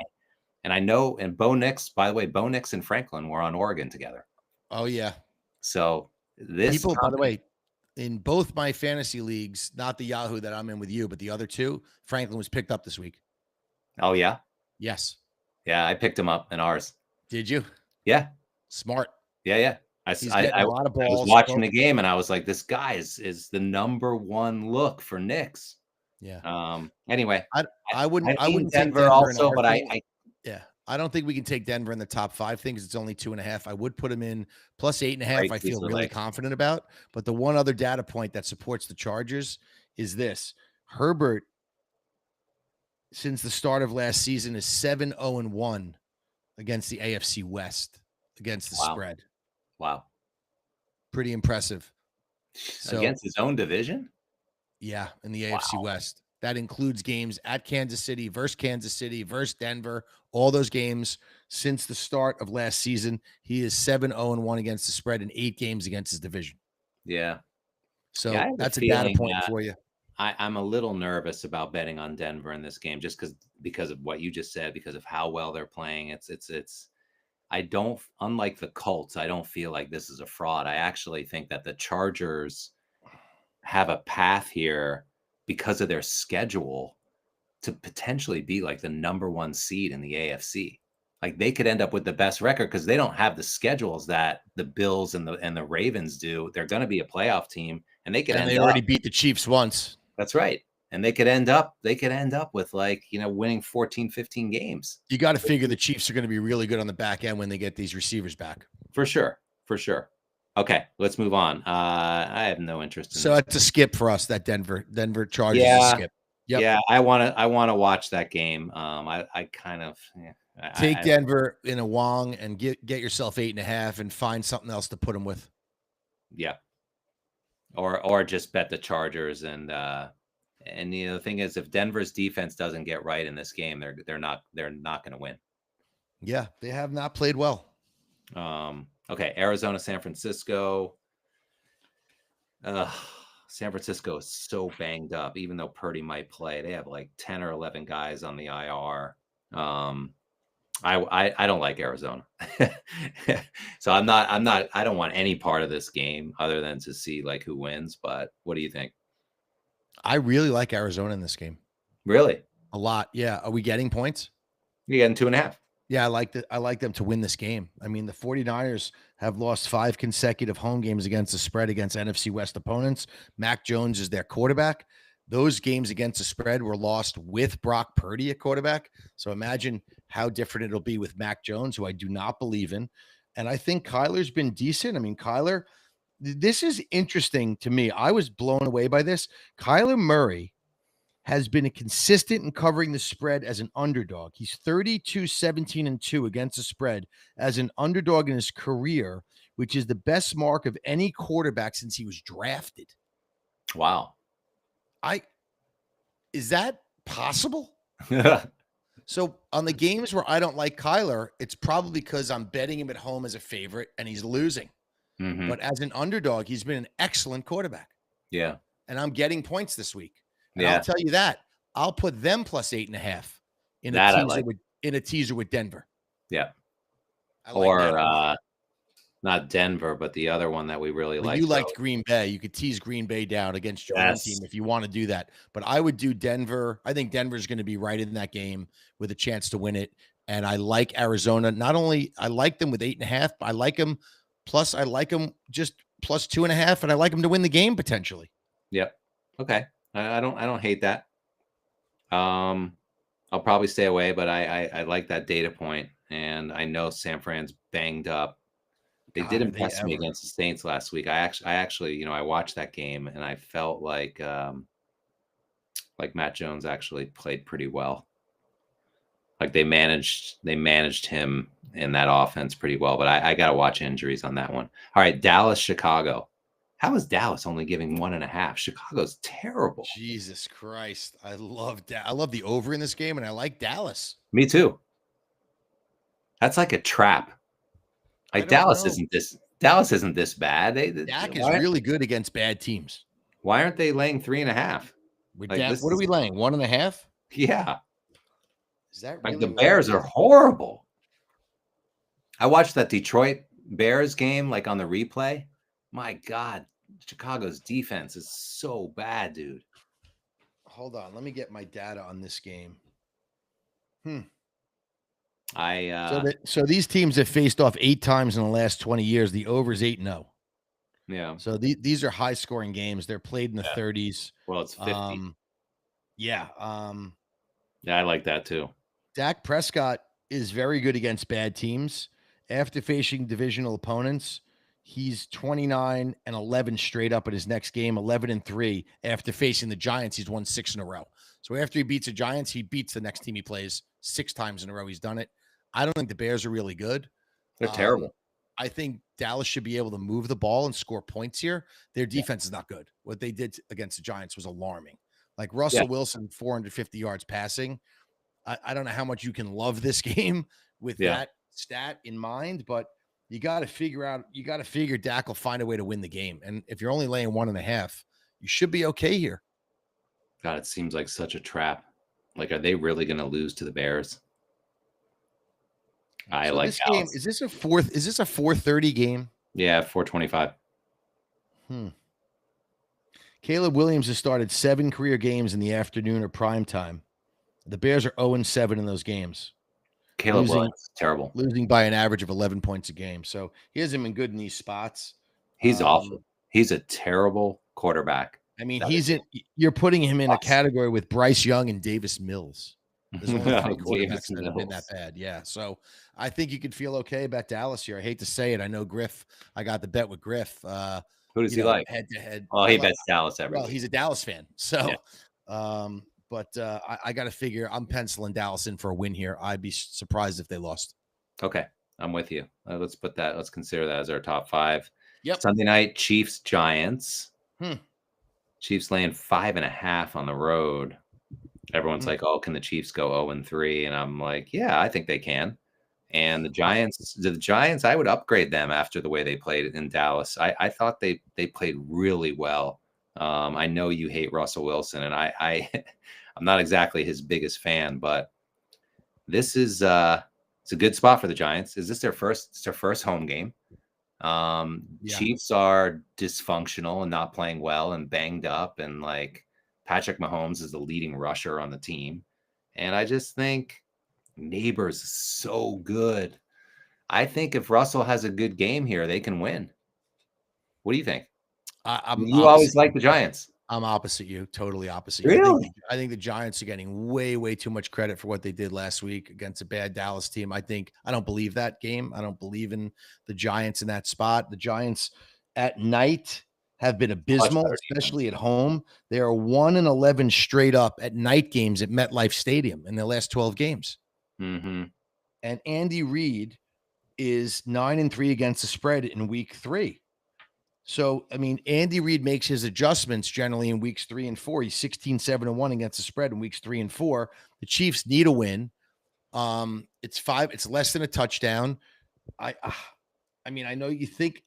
Speaker 1: and I know, and Bo Nix, by the way, Bo Nix and Franklin were on Oregon together.
Speaker 2: Oh yeah.
Speaker 1: So this
Speaker 2: people, by the way, in both my fantasy leagues, not the Yahoo that I'm in with you, but the other 2, Franklin was picked up this week.
Speaker 1: Oh yeah.
Speaker 2: Yes.
Speaker 1: Yeah, I picked him up in ours.
Speaker 2: Did you?
Speaker 1: Yeah.
Speaker 2: Smart.
Speaker 1: Yeah.
Speaker 2: He's getting a lot of balls.
Speaker 1: I was watching the game and I was like, this guy is the number 1 look for Knicks.
Speaker 2: Yeah.
Speaker 1: Anyway,
Speaker 2: I wouldn't
Speaker 1: Denver also, but
Speaker 2: I don't think we can take Denver in the top 5 things. It's only 2.5. I would put them in plus 8.5. I feel really confident about. But the one other data point that supports the Chargers is this: Herbert, since the start of last season, is 7-0-1 against the AFC West against the spread.
Speaker 1: Wow.
Speaker 2: Pretty impressive. So,
Speaker 1: against his own division?
Speaker 2: Yeah, in the AFC West. That includes games at Kansas City versus Denver, all those games since the start of last season. He is 7-0-1 against the spread in 8 games against his division.
Speaker 1: Yeah.
Speaker 2: So that's a data point for you.
Speaker 1: I'm a little nervous about betting on Denver in this game just because of what you just said, because of how well they're playing. Unlike the Colts, I don't feel like this is a fraud. I actually think that the Chargers have a path here because of their schedule to potentially be like the number 1 seed in the AFC. Like they could end up with the best record because they don't have the schedules that the Bills and the Ravens do. They're going to be a playoff team, and they
Speaker 2: already beat the Chiefs once.
Speaker 1: That's right. And they could end up with like, winning 14, 15 games.
Speaker 2: You got to figure the Chiefs are going to be really good on the back end when they get these receivers back.
Speaker 1: For sure. Okay, let's move on. I have no interest in
Speaker 2: so it's a skip for us, that Denver Chargers is a skip.
Speaker 1: Yep. Yeah, I want to watch that game. I kind of
Speaker 2: take Denver in a Wong and get yourself 8.5 and find something else to put them with.
Speaker 1: Yeah. Or just bet the Chargers and the thing is, if Denver's defense doesn't get right in this game, they're not going to win.
Speaker 2: Yeah, they have not played well.
Speaker 1: Okay, Arizona, San Francisco. San Francisco is so banged up, even though Purdy might play. They have like 10 or 11 guys on the IR. I don't like Arizona. So I don't want any part of this game other than to see like who wins. But what do you think?
Speaker 2: I really like Arizona in this game.
Speaker 1: Really?
Speaker 2: A lot. Yeah. Are we getting points?
Speaker 1: You're getting 2.5.
Speaker 2: Yeah, I like them to win this game. I mean, the 49ers have lost 5 consecutive home games against the spread against NFC West opponents. Mac Jones is their quarterback. Those games against the spread were lost with Brock Purdy at quarterback. So imagine how different it'll be with Mac Jones, who I do not believe in. And I think Kyler's been decent. I mean, Kyler, this is interesting to me. I was blown away by this. Kyler Murray has been a consistent in covering the spread as an underdog. He's 32-17-2 against the spread as an underdog in his career, which is the best mark of any quarterback since he was drafted.
Speaker 1: Wow.
Speaker 2: Is that possible? So on the games where I don't like Kyler, it's probably because I'm betting him at home as a favorite and he's losing.
Speaker 1: Mm-hmm.
Speaker 2: But as an underdog, he's been an excellent quarterback.
Speaker 1: Yeah.
Speaker 2: And I'm getting points this week. And
Speaker 1: Yeah.
Speaker 2: I'll tell you that. I'll put them plus 8.5 in
Speaker 1: That I
Speaker 2: a teaser
Speaker 1: like.
Speaker 2: in a teaser with Denver.
Speaker 1: Yeah.
Speaker 2: I like that a lot.
Speaker 1: Not Denver, but the other one that we really
Speaker 2: Well,
Speaker 1: like.
Speaker 2: you liked Green Bay. You could tease Green Bay down against your own team if you want to do that. But I would do Denver. I think Denver's going to be right in that game with a chance to win it. And I like Arizona. Not only I like them with 8.5, but I like them. Plus, I like them just plus 2.5, and I like them to win the game potentially.
Speaker 1: Yep. Okay. I don't hate that. I'll probably stay away, but I like that data point, and I know San Fran's banged up. They did impress me against the Saints last week. I actually, I watched that game and I felt like Matt Jones actually played pretty well. Like they managed him in that offense pretty well, but I got to watch injuries on that one. All right, Dallas, Chicago. How is Dallas only giving 1.5? Chicago's terrible.
Speaker 2: Jesus Christ. I love the over in this game, and I like Dallas.
Speaker 1: Me too. That's like a trap. Like Dallas isn't this bad.
Speaker 2: Dak is really good against bad teams.
Speaker 1: Why aren't they laying 3.5?
Speaker 2: What are we laying? 1.5?
Speaker 1: Yeah.
Speaker 2: Is that
Speaker 1: really like the Bears are horrible? I watched that Detroit Bears game like on the replay. My God, Chicago's defense is so bad, dude.
Speaker 2: Hold on, let me get my data on this game. So these teams have faced off 8 times in the last 20 years. The over is 8-0.
Speaker 1: Yeah.
Speaker 2: So these are high scoring games. They're played in the 30s.
Speaker 1: Well, it's 50.
Speaker 2: Yeah.
Speaker 1: Yeah, I like that too.
Speaker 2: Dak Prescott is very good against bad teams. After facing divisional opponents, he's 29-11 straight up in his next game, 11-3. After facing the Giants, he's won 6 in a row. So after he beats the Giants, he beats the next team he plays 6 times in a row. He's done it. I don't think the Bears are really good.
Speaker 1: They're terrible.
Speaker 2: I think Dallas should be able to move the ball and score points here. Their defense is not good. What they did against the Giants was alarming. Like Russell Wilson, 450 yards passing. I don't know how much you can love this game with that stat in mind, but you got to figure Dak will find a way to win the game. And if you're only laying 1.5, you should be okay here.
Speaker 1: God, it seems like such a trap. Like, are they really going to lose to the Bears?
Speaker 2: This game, is this a 4:30 game?
Speaker 1: Yeah, 4:25.
Speaker 2: Caleb Williams has started 7 career games in the afternoon or prime time. The Bears are 0-7 in those games.
Speaker 1: Caleb Williams is terrible.
Speaker 2: Losing by an average of 11 points a game. So he hasn't been good in these spots.
Speaker 1: He's awful. He's a terrible quarterback.
Speaker 2: I mean, you're putting him in a category with Bryce Young and Davis Mills. There's only 3 quarterbacks that have been that bad. Yeah. So I think you could feel okay about Dallas here. I hate to say it. I know Griff. I got the bet with Griff.
Speaker 1: Who does he like?
Speaker 2: Head to head.
Speaker 1: Oh, he bets Dallas every
Speaker 2: week. He's a Dallas fan. So, but I got to figure I'm penciling Dallas in for a win here. I'd be surprised if they lost.
Speaker 1: Okay. I'm with you. Let's consider that as our top 5.
Speaker 2: Yep.
Speaker 1: Sunday night, Chiefs, Giants. Chiefs laying 5.5 on the road. Everyone's like, oh, can the Chiefs go 0-3? And I'm like, yeah, I think they can. And the Giants, I would upgrade them after the way they played in Dallas. I thought they played really well. I know you hate Russell Wilson, and I'm not exactly his biggest fan, but this is it's a good spot for the Giants. Is this their first home game? Chiefs are dysfunctional and not playing well and banged up, and like Patrick Mahomes is the leading rusher on the team. And I just think Neighbors is so good. I think if Russell has a good game here, they can win. What do you think?
Speaker 2: I'm
Speaker 1: You always
Speaker 2: opposite.
Speaker 1: like the Giants.
Speaker 2: I'm opposite you, totally opposite you.
Speaker 1: Really?
Speaker 2: I think the Giants are getting way, way too much credit for what they did last week against a bad Dallas team. I don't believe that game. I don't believe in the Giants in that spot. The Giants at night have been
Speaker 1: Much
Speaker 2: abysmal,
Speaker 1: better
Speaker 2: especially at
Speaker 1: defense.
Speaker 2: home. They are 1-11 straight up at night games at MetLife Stadium in their last 12 games.
Speaker 1: Mm-hmm.
Speaker 2: And Andy Reid is 9-3 against the spread in week 3. So, I mean, Andy Reid makes his adjustments generally in weeks 3 and 4. He's 16-7-1 against the spread in weeks 3 and 4. The Chiefs need a win. It's less than a touchdown. I I mean, I know you think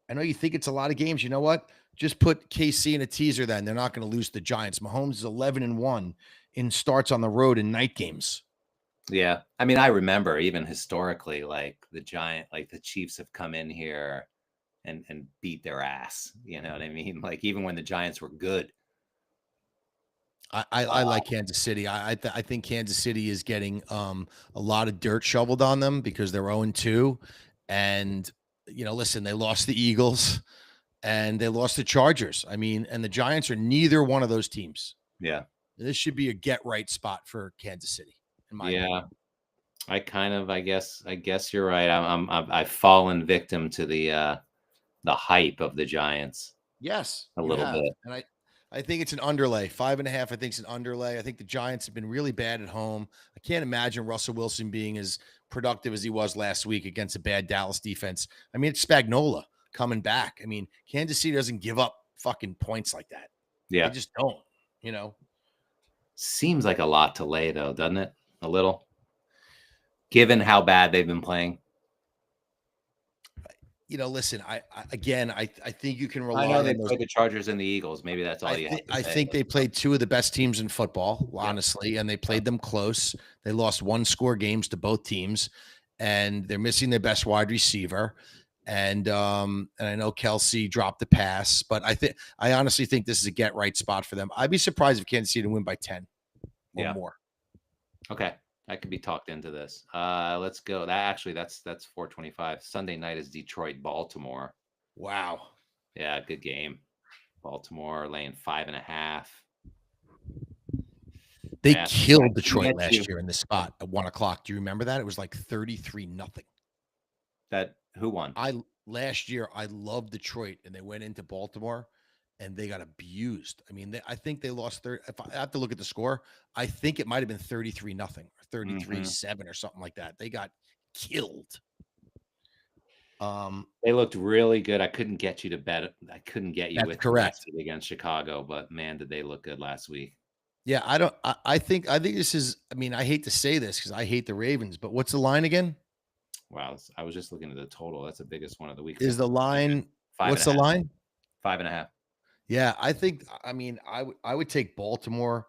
Speaker 2: it's a lot of games. You know what? Just put KC in a teaser then. They're not going to lose the Giants. Mahomes is 11-1 in starts on the road in night games.
Speaker 1: Yeah. I mean, I remember even historically, like the Chiefs have come in here and beat their ass. You know what I mean? Like even when the Giants were good.
Speaker 2: I like Kansas City. I think Kansas City is getting a lot of dirt shoveled on them because they're 0-2. And, listen, they lost the Eagles and they lost the Chargers. I mean, and the Giants are neither one of those teams.
Speaker 1: Yeah.
Speaker 2: This should be a get right spot for Kansas City, in my opinion.
Speaker 1: I guess you're right. I've fallen victim to the hype of the Giants.
Speaker 2: Yes,
Speaker 1: A
Speaker 2: you
Speaker 1: little
Speaker 2: have.
Speaker 1: bit.
Speaker 2: And I think it's an underlay. 5.5, I think it's an underlay. I think the Giants have been really bad at home. I can't imagine Russell Wilson being as productive as he was last week against a bad Dallas defense. I mean, it's Spagnuolo coming back. I mean, Kansas City doesn't give up fucking points like that. They
Speaker 1: Yeah.
Speaker 2: just don't.
Speaker 1: Seems like a lot to lay though, doesn't it? A little. Given how bad they've been playing.
Speaker 2: Listen, I think you can rely
Speaker 1: I know
Speaker 2: on
Speaker 1: they
Speaker 2: those.
Speaker 1: played the Chargers and the Eagles. Maybe that's all you have to
Speaker 2: I
Speaker 1: say.
Speaker 2: think they played two of the best teams in football, honestly, and they played them close. They lost one-score games to both teams, and they're missing their best wide receiver. And I know Kelsey dropped the pass, but I honestly think this is a get right spot for them. I'd be surprised if Kansas City didn't win by 10 or more.
Speaker 1: Okay. I could be talked into this. Let's go. That's 425. Sunday night is Detroit, Baltimore.
Speaker 2: Wow.
Speaker 1: Yeah, good game. Baltimore laying 5.5.
Speaker 2: They killed Detroit last year in this spot at 1:00. Do you remember that? It was like 33-0.
Speaker 1: Who won?
Speaker 2: Last year I loved Detroit, and they went into Baltimore and they got abused. I mean, I think they lost if I have to look at the score, I think it might have been 33-0 or 33-7 or something like that. They got killed.
Speaker 1: They looked really good. I couldn't get you to bet. I couldn't get you with
Speaker 2: correct
Speaker 1: against Chicago, but man, did they look good last week.
Speaker 2: Yeah, I think this is, I mean, I hate to say this because I hate the Ravens, but what's the line again?
Speaker 1: Wow, I was just looking at the total. That's the biggest one of the week.
Speaker 2: Is the line what's the line?
Speaker 1: 5.5.
Speaker 2: Yeah, I mean, I would take Baltimore.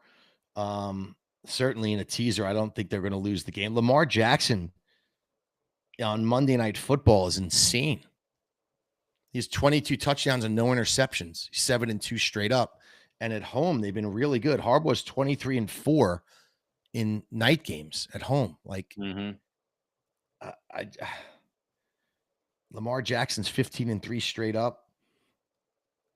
Speaker 2: Certainly in a teaser. I don't think they're going to lose the game. Lamar Jackson on Monday Night Football is insane. He has 22 touchdowns and no interceptions. He's 7-2 straight up. And at home, they've been really good. Harbaugh's 23-4 in night games at home. Like, Lamar Jackson's 15-3 straight up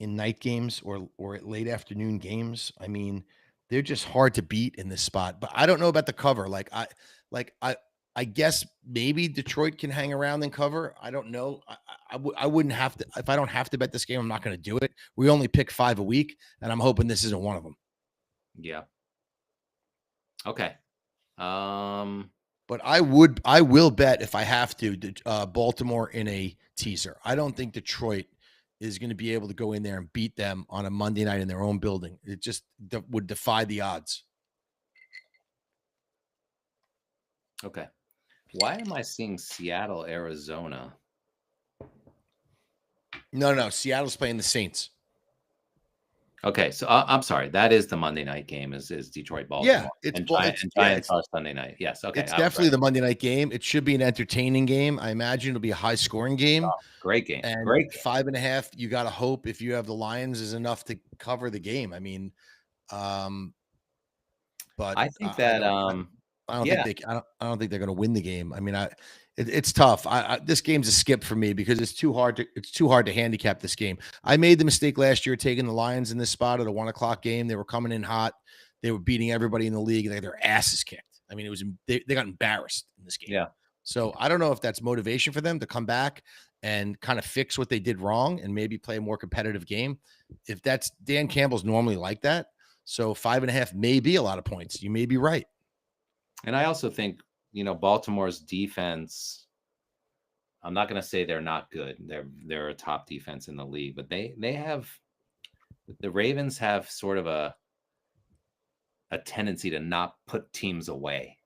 Speaker 2: in night games or at late afternoon games. I mean, they're just hard to beat in this spot. But I don't know about the cover. I guess maybe Detroit can hang around and cover. I don't know. I wouldn't have to. If I don't have to bet this game, I'm not going to do it. We only pick 5 a week, and I'm hoping this isn't one of them.
Speaker 1: Yeah. Okay.
Speaker 2: But I will bet if I have to, Baltimore in a teaser. I don't think Detroit is going to be able to go in there and beat them on a Monday night in their own building. It just would defy the odds.
Speaker 1: Okay. Why am I seeing Seattle, Arizona?
Speaker 2: No. Seattle's playing the Saints.
Speaker 1: Okay, so I'm sorry. That is the Monday night game. Is Detroit, Baltimore?
Speaker 2: Yeah,
Speaker 1: Giants are Sunday night. Yes, okay.
Speaker 2: It's definitely the Monday night game. It should be an entertaining game. I imagine it'll be a high scoring game.
Speaker 1: Oh, great game.
Speaker 2: And
Speaker 1: great
Speaker 2: 5.5. You got to hope if you have the Lions is enough to cover the game. I mean, but
Speaker 1: I think
Speaker 2: I
Speaker 1: that,
Speaker 2: don't. I don't think
Speaker 1: yeah,
Speaker 2: they. I don't think they're going to win the game. I mean, it's tough. This game's a skip for me because it's too hard to. It's too hard to handicap this game. I made the mistake last year taking the Lions in this spot at a 1 o'clock game. They were coming in hot. They were beating everybody in the league. They had their asses kicked. I mean, it was they got embarrassed in this game.
Speaker 1: yeah.
Speaker 2: So I don't know if that's motivation for them to come back and kind of fix what they did wrong and maybe play a more competitive game. If that's Dan Campbell's normally like that, so 5.5 may be a lot of points. You may be right.
Speaker 1: And I also think, Baltimore's defense, I'm not going to say they're not good. They're a top defense in the league, but the Ravens have sort of a tendency to not put teams away,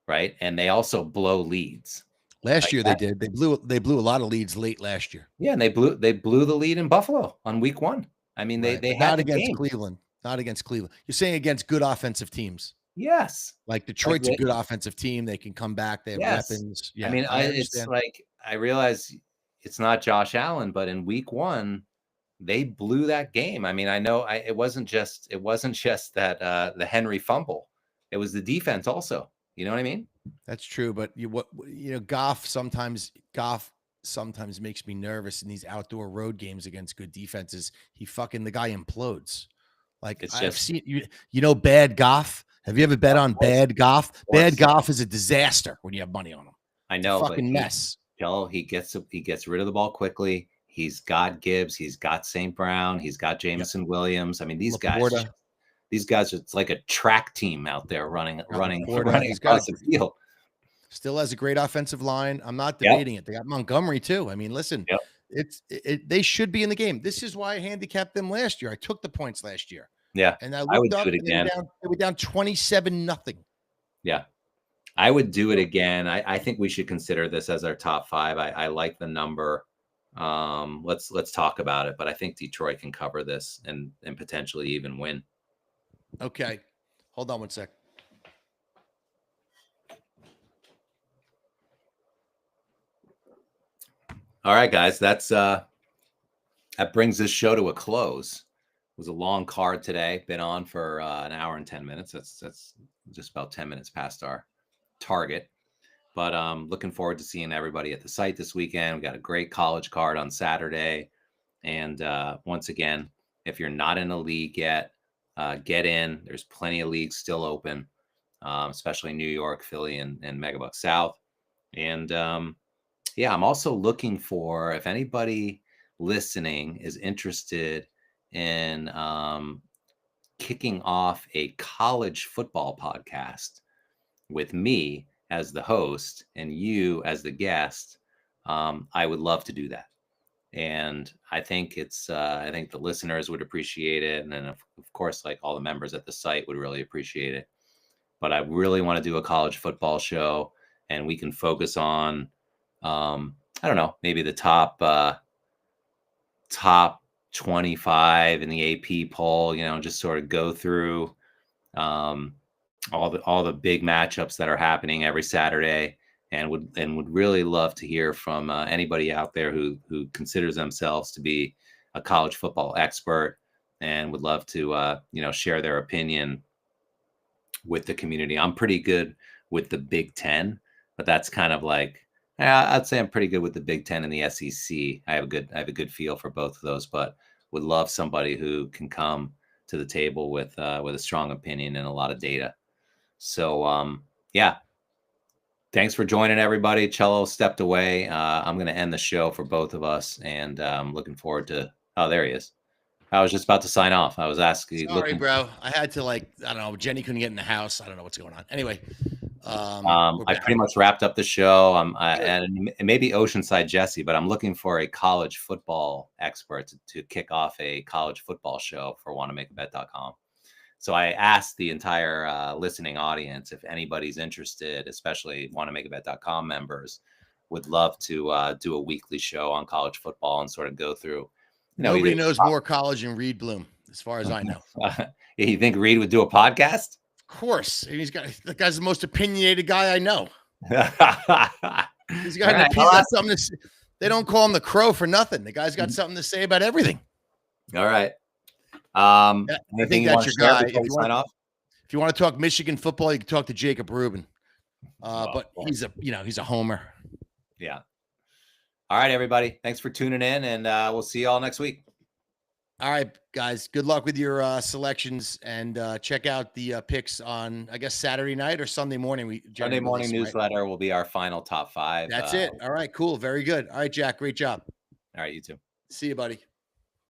Speaker 1: right? And they also blow leads.
Speaker 2: Last year they did. They blew a lot of leads late last year.
Speaker 1: Yeah, and they blew the lead in Buffalo on week 1. I mean,
Speaker 2: Right,
Speaker 1: they
Speaker 2: but
Speaker 1: had
Speaker 2: not
Speaker 1: the
Speaker 2: against
Speaker 1: game.
Speaker 2: Cleveland. Not against Cleveland. You're saying against good offensive teams.
Speaker 1: Yes.
Speaker 2: Like Detroit's a good offensive team. They can come back. They have weapons. Yeah,
Speaker 1: I mean,
Speaker 2: I
Speaker 1: it's
Speaker 2: understand.
Speaker 1: like I realize it's not Josh Allen, but in week 1, they blew that game. I mean, I know it wasn't just that the Henry fumble. It was the defense also. You know what I mean?
Speaker 2: That's true, but Goff sometimes makes me nervous in these outdoor road games against good defenses. The guy implodes. Like I've seen bad Goff. Have you ever bet on bad Goff? Bad Goff is a disaster when you have money on him.
Speaker 1: I know,
Speaker 2: it's a fucking mess.
Speaker 1: He gets rid of the ball quickly. He's got Gibbs. He's got St. Brown. He's got Jameson Williams. I mean, these guys, it's like a track team out there running across the field.
Speaker 2: Still has a great offensive line. I'm not debating it. They got Montgomery too. I mean, listen, they should be in the game. This is why I handicapped them last year. I took the points last year.
Speaker 1: Yeah.
Speaker 2: And I would do it again. They were down 27-0.
Speaker 1: Yeah. I would do it again. I think we should consider this as our top 5. I like the number. Let's talk about it, but I think Detroit can cover this and potentially even win.
Speaker 2: Okay. Hold on one sec.
Speaker 1: All right, guys, that brings this show to a close. It was a long card today. Been on for an hour and 10 minutes. That's just about 10 minutes past our target. But looking forward to seeing everybody at the site this weekend. We got a great college card on Saturday. And once again, if you're not in a league yet, get in. There's plenty of leagues still open, especially New York, Philly, and Megabucks South. And I'm also looking for, if anybody listening is interested in kicking off a college football podcast with me as the host and you as the guest, I would love to do that. And I think I think the listeners would appreciate it. And then of course, like all the members at the site would really appreciate it. But I really want to do a college football show, and we can focus on, I don't know, maybe the top 25 in the AP poll, just sort of go through all the big matchups that are happening every Saturday, and would really love to hear from anybody out there who considers themselves to be a college football expert and would love to share their opinion with the community. I'm pretty good with the Big Ten, but that's kind of like, I'd say I'm pretty good with the Big Ten and the SEC. I have a good feel for both of those, but would love somebody who can come to the table with a strong opinion and a lot of data. So thanks for joining, everybody. Cello stepped away. I'm going to end the show for both of us, and I'm looking forward to. Oh, there he is. I was just about to sign off. I was asking.
Speaker 2: Sorry, bro. I had to I don't know. Jenny couldn't get in the house. I don't know what's going on. Anyway.
Speaker 1: I pretty much wrapped up the show. And maybe Oceanside Jesse, but I'm looking for a college football expert to kick off a college football show for wannamakeabet.com. So I asked the entire listening audience if anybody's interested, especially wannamakeabet.com members, would love to do a weekly show on college football and sort of go through.
Speaker 2: Nobody knows more college than Reed Bloom, as far as I know.
Speaker 1: You think Reed would do a podcast?
Speaker 2: Of course. The guy's the most opinionated guy I know. He's got something to say. They don't call him the Crow for nothing. The guy's got something to say about everything.
Speaker 1: All right.
Speaker 2: I think that's your guy.
Speaker 1: Sign off?
Speaker 2: If you want to talk Michigan football, you can talk to Jacob Rubin.
Speaker 1: Well,
Speaker 2: But he's a homer.
Speaker 1: Yeah. All right, everybody. Thanks for tuning in, and we'll see you all next week.
Speaker 2: All right, guys. Good luck with your selections, and check out the picks on, I guess, Saturday night or Sunday morning.
Speaker 1: Sunday morning newsletter will be our final top 5.
Speaker 2: That's it. All right, cool. Very good. All right, Jack. Great job.
Speaker 1: All right, you too.
Speaker 2: See you, buddy.